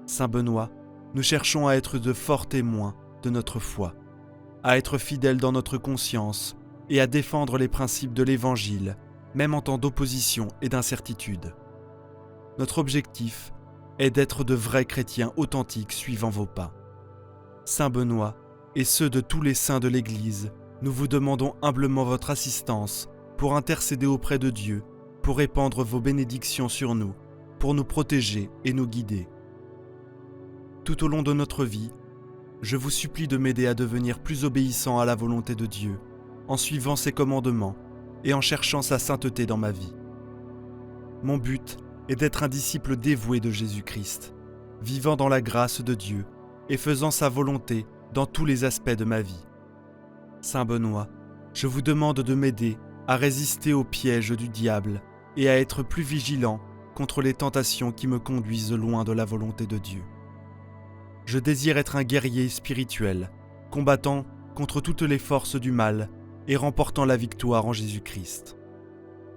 Saint Benoît, nous cherchons à être de forts témoins de notre foi, à être fidèles dans notre conscience et à défendre les principes de l'Évangile, même en temps d'opposition et d'incertitude. Notre objectif est d'être de vrais chrétiens authentiques suivant vos pas. Saint Benoît et ceux de tous les saints de l'Église, nous vous demandons humblement votre assistance pour intercéder auprès de Dieu, pour répandre vos bénédictions sur nous, pour nous protéger et nous guider. Tout au long de notre vie, je vous supplie de m'aider à devenir plus obéissant à la volonté de Dieu, en suivant ses commandements et en cherchant sa sainteté dans ma vie. Mon but est d'être un disciple dévoué de Jésus-Christ, vivant dans la grâce de Dieu et faisant sa volonté dans tous les aspects de ma vie. Saint Benoît, je vous demande de m'aider à résister aux pièges du diable et à être plus vigilant contre les tentations qui me conduisent loin de la volonté de Dieu. Je désire être un guerrier spirituel, combattant contre toutes les forces du mal et remportant la victoire en Jésus-Christ.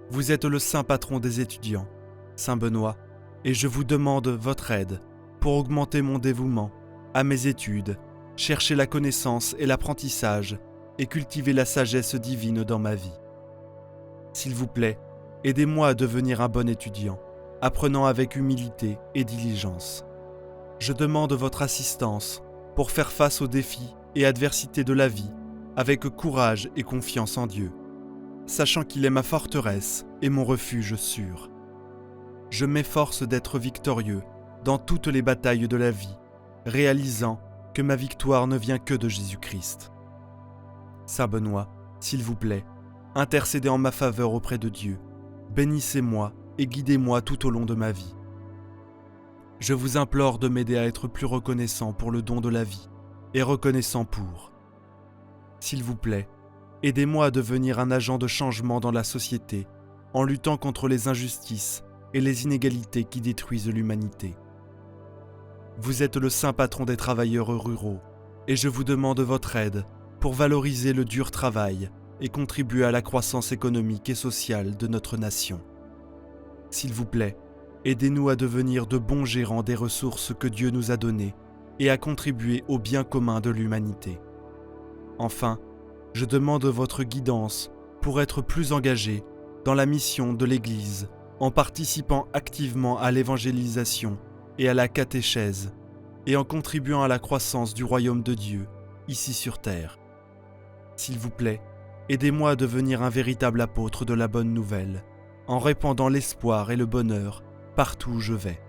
Vous êtes le saint patron des étudiants, Saint Benoît, et je vous demande votre aide pour augmenter mon dévouement à mes études, chercher la connaissance et l'apprentissage et cultiver la sagesse divine dans ma vie. S'il vous plaît, aidez-moi à devenir un bon étudiant, apprenant avec humilité et diligence. Je demande votre assistance pour faire face aux défis et adversités de la vie avec courage et confiance en Dieu, sachant qu'il est ma forteresse et mon refuge sûr. Je m'efforce d'être victorieux dans toutes les batailles de la vie, réalisant que ma victoire ne vient que de Jésus-Christ. Saint Benoît, s'il vous plaît, intercédez en ma faveur auprès de Dieu, bénissez-moi et guidez-moi tout au long de ma vie. Je vous implore de m'aider à être plus reconnaissant pour le don de la vie et reconnaissant pour. S'il vous plaît, aidez-moi à devenir un agent de changement dans la société en luttant contre les injustices et les inégalités qui détruisent l'humanité. Vous êtes le saint patron des travailleurs ruraux, et je vous demande votre aide pour valoriser le dur travail et contribuer à la croissance économique et sociale de notre nation. S'il vous plaît, aidez-nous à devenir de bons gérants des ressources que Dieu nous a données et à contribuer au bien commun de l'humanité. Enfin, je demande votre guidance pour être plus engagé dans la mission de l'Église en participant activement à l'évangélisation et à la catéchèse et en contribuant à la croissance du royaume de Dieu ici sur terre. S'il vous plaît, aidez-moi à devenir un véritable apôtre de la bonne nouvelle en répandant l'espoir et le bonheur partout où je vais.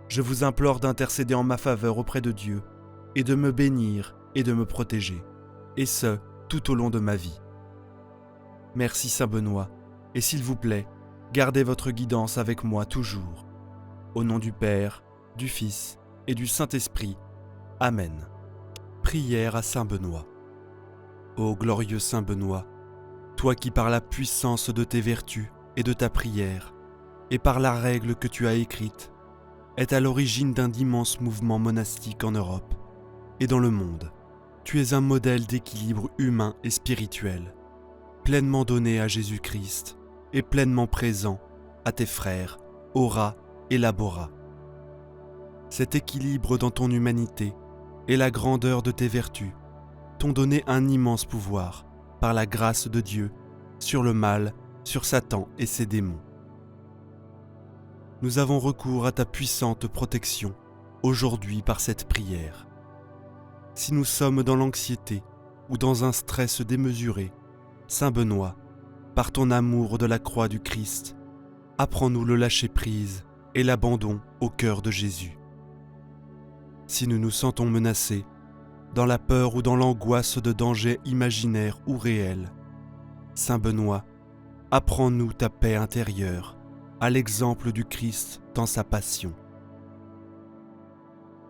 Je vous implore d'intercéder en ma faveur auprès de Dieu et de me bénir et de me protéger, et ce, tout au long de ma vie. Merci Saint Benoît, et s'il vous plaît, gardez votre guidance avec moi toujours. Au nom du Père, du Fils et du Saint-Esprit. Amen. Prière à Saint Benoît. Ô glorieux Saint Benoît, toi qui par la puissance de tes vertus et de ta prière, et par la règle que tu as écrite, est à l'origine d'un immense mouvement monastique en Europe et dans le monde. Tu es un modèle d'équilibre humain et spirituel, pleinement donné à Jésus-Christ et pleinement présent à tes frères, Aura et Labora. Cet équilibre dans ton humanité et la grandeur de tes vertus t'ont donné un immense pouvoir, par la grâce de Dieu, sur le mal, sur Satan et ses démons. Nous avons recours à ta puissante protection, aujourd'hui par cette prière. Si nous sommes dans l'anxiété ou dans un stress démesuré, Saint Benoît, par ton amour de la croix du Christ, apprends-nous le lâcher-prise et l'abandon au cœur de Jésus. Si nous nous sentons menacés, dans la peur ou dans l'angoisse de dangers imaginaires ou réels, Saint Benoît, apprends-nous ta paix intérieure, à l'exemple du Christ dans sa passion.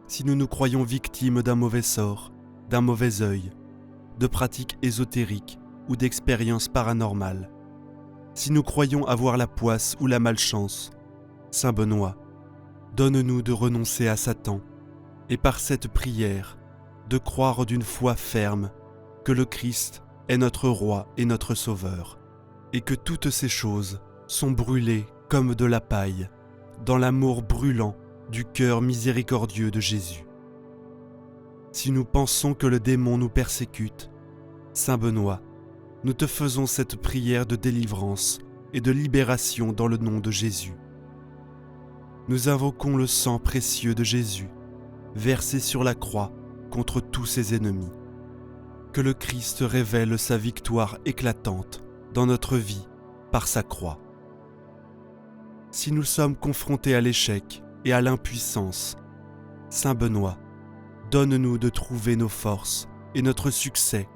Si nous nous croyons victimes d'un mauvais sort, d'un mauvais œil, de pratiques ésotériques ou d'expériences paranormales, si nous croyons avoir la poisse ou la malchance, Saint Benoît, donne-nous de renoncer à Satan et par cette prière, de croire d'une foi ferme que le Christ est notre Roi et notre Sauveur, et que toutes ces choses sont brûlées comme de la paille, dans l'amour brûlant du cœur miséricordieux de Jésus. Si nous pensons que le démon nous persécute, Saint Benoît, nous te faisons cette prière de délivrance et de libération dans le nom de Jésus. Nous invoquons le sang précieux de Jésus, versé sur la croix contre tous ses ennemis. Que le Christ révèle sa victoire éclatante dans notre vie par sa croix. Si nous sommes confrontés à l'échec et à l'impuissance, Saint Benoît, donne-nous de trouver nos forces et notre succès,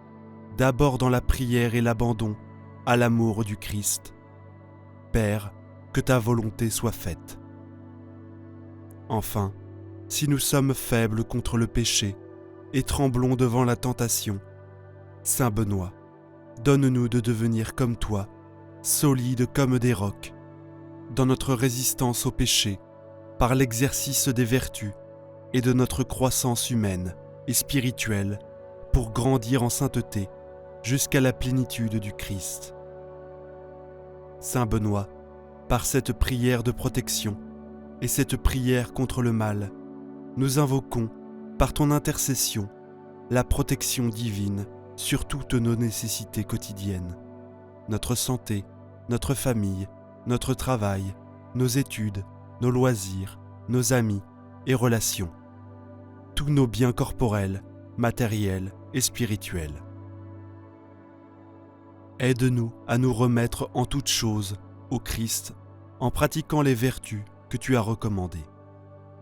d'abord dans la prière et l'abandon à l'amour du Christ. Père, que ta volonté soit faite. Enfin, si nous sommes faibles contre le péché et tremblons devant la tentation, Saint Benoît, donne-nous de devenir comme toi, solides comme des rocs, dans notre résistance au péché, par l'exercice des vertus et de notre croissance humaine et spirituelle pour grandir en sainteté jusqu'à la plénitude du Christ. Saint Benoît, par cette prière de protection et cette prière contre le mal, nous invoquons, par ton intercession, la protection divine sur toutes nos nécessités quotidiennes, notre santé, notre famille, notre travail, nos études, nos loisirs, nos amis et relations, tous nos biens corporels, matériels et spirituels. Aide-nous à nous remettre en toutes choses au Christ en pratiquant les vertus que tu as recommandées,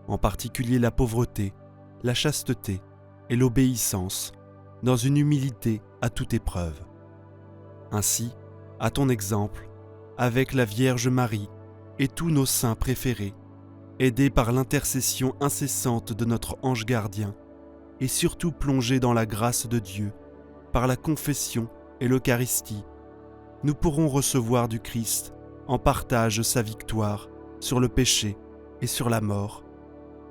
en particulier la pauvreté, la chasteté et l'obéissance, dans une humilité à toute épreuve. Ainsi, à ton exemple, avec la Vierge Marie et tous nos saints préférés, aidés par l'intercession incessante de notre ange gardien, et surtout plongés dans la grâce de Dieu, par la confession et l'Eucharistie, nous pourrons recevoir du Christ en partage sa victoire sur le péché et sur la mort,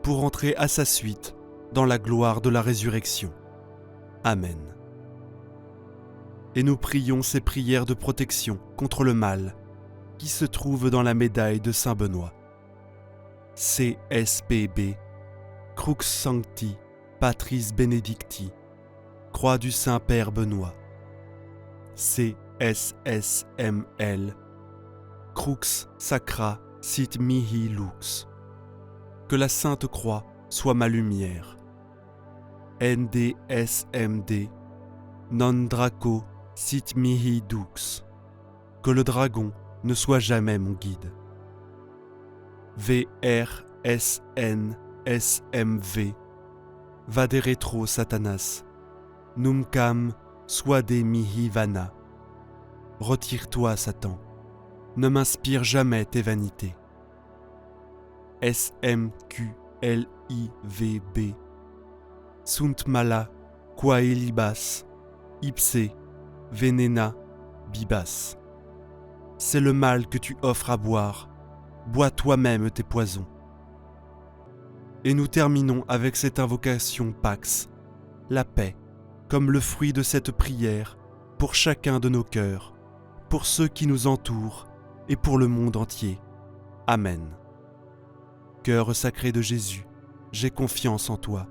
pour entrer à sa suite dans la gloire de la résurrection. Amen. Et nous prions ces prières de protection contre le mal qui se trouvent dans la médaille de Saint Benoît. CSPB, Crux Sancti Patris Benedicti, Croix du Saint-Père Benoît. CSSML, Crux Sacra Sit Mihi Lux. Que la Sainte Croix soit ma lumière. NDSMD, Non Draco Sit Mihi Dux. Que le dragon ne soit jamais mon guide. VRSNSMV, Vade retro Satanas, Numcam suade mihi vana. Retire-toi, Satan, ne m'inspire jamais tes vanités. SMQLIVB, Sunt mala quae libas, ipse venena bibas. C'est le mal que tu offres à boire, bois toi-même tes poisons. Et nous terminons avec cette invocation Pax, la paix, comme le fruit de cette prière, pour chacun de nos cœurs, pour ceux qui nous entourent et pour le monde entier. Amen. Cœur sacré de Jésus, j'ai confiance en toi.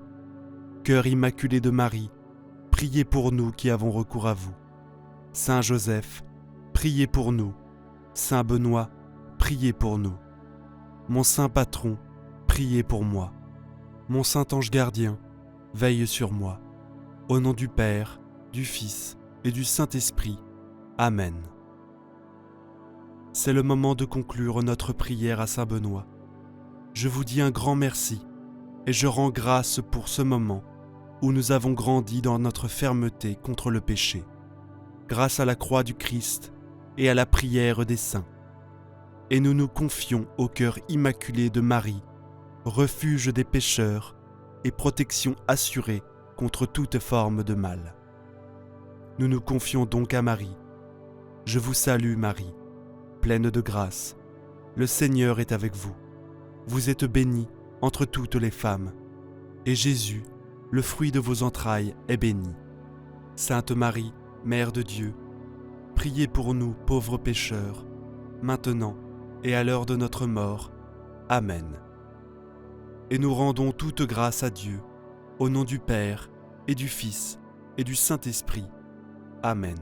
Cœur immaculé de Marie, priez pour nous qui avons recours à vous. Saint Joseph, priez pour nous. Saint Benoît, priez pour nous. Mon saint patron, priez pour moi. Mon saint ange gardien, veille sur moi. Au nom du Père, du Fils et du Saint-Esprit. Amen. C'est le moment de conclure notre prière à Saint Benoît. Je vous dis un grand merci et je rends grâce pour ce moment où nous avons grandi dans notre fermeté contre le péché, grâce à la croix du Christ et à la prière des saints. Et nous nous confions au cœur immaculé de Marie, refuge des pécheurs et protection assurée contre toute forme de mal. Nous nous confions donc à Marie. Je vous salue Marie, pleine de grâce. Le Seigneur est avec vous. Vous êtes bénie entre toutes les femmes, et Jésus, le fruit de vos entrailles, est béni. Sainte Marie, Mère de Dieu, priez pour nous pauvres pécheurs, maintenant et à l'heure de notre mort. Amen. Et nous rendons toute grâce à Dieu, au nom du Père, et du Fils, et du Saint-Esprit. Amen.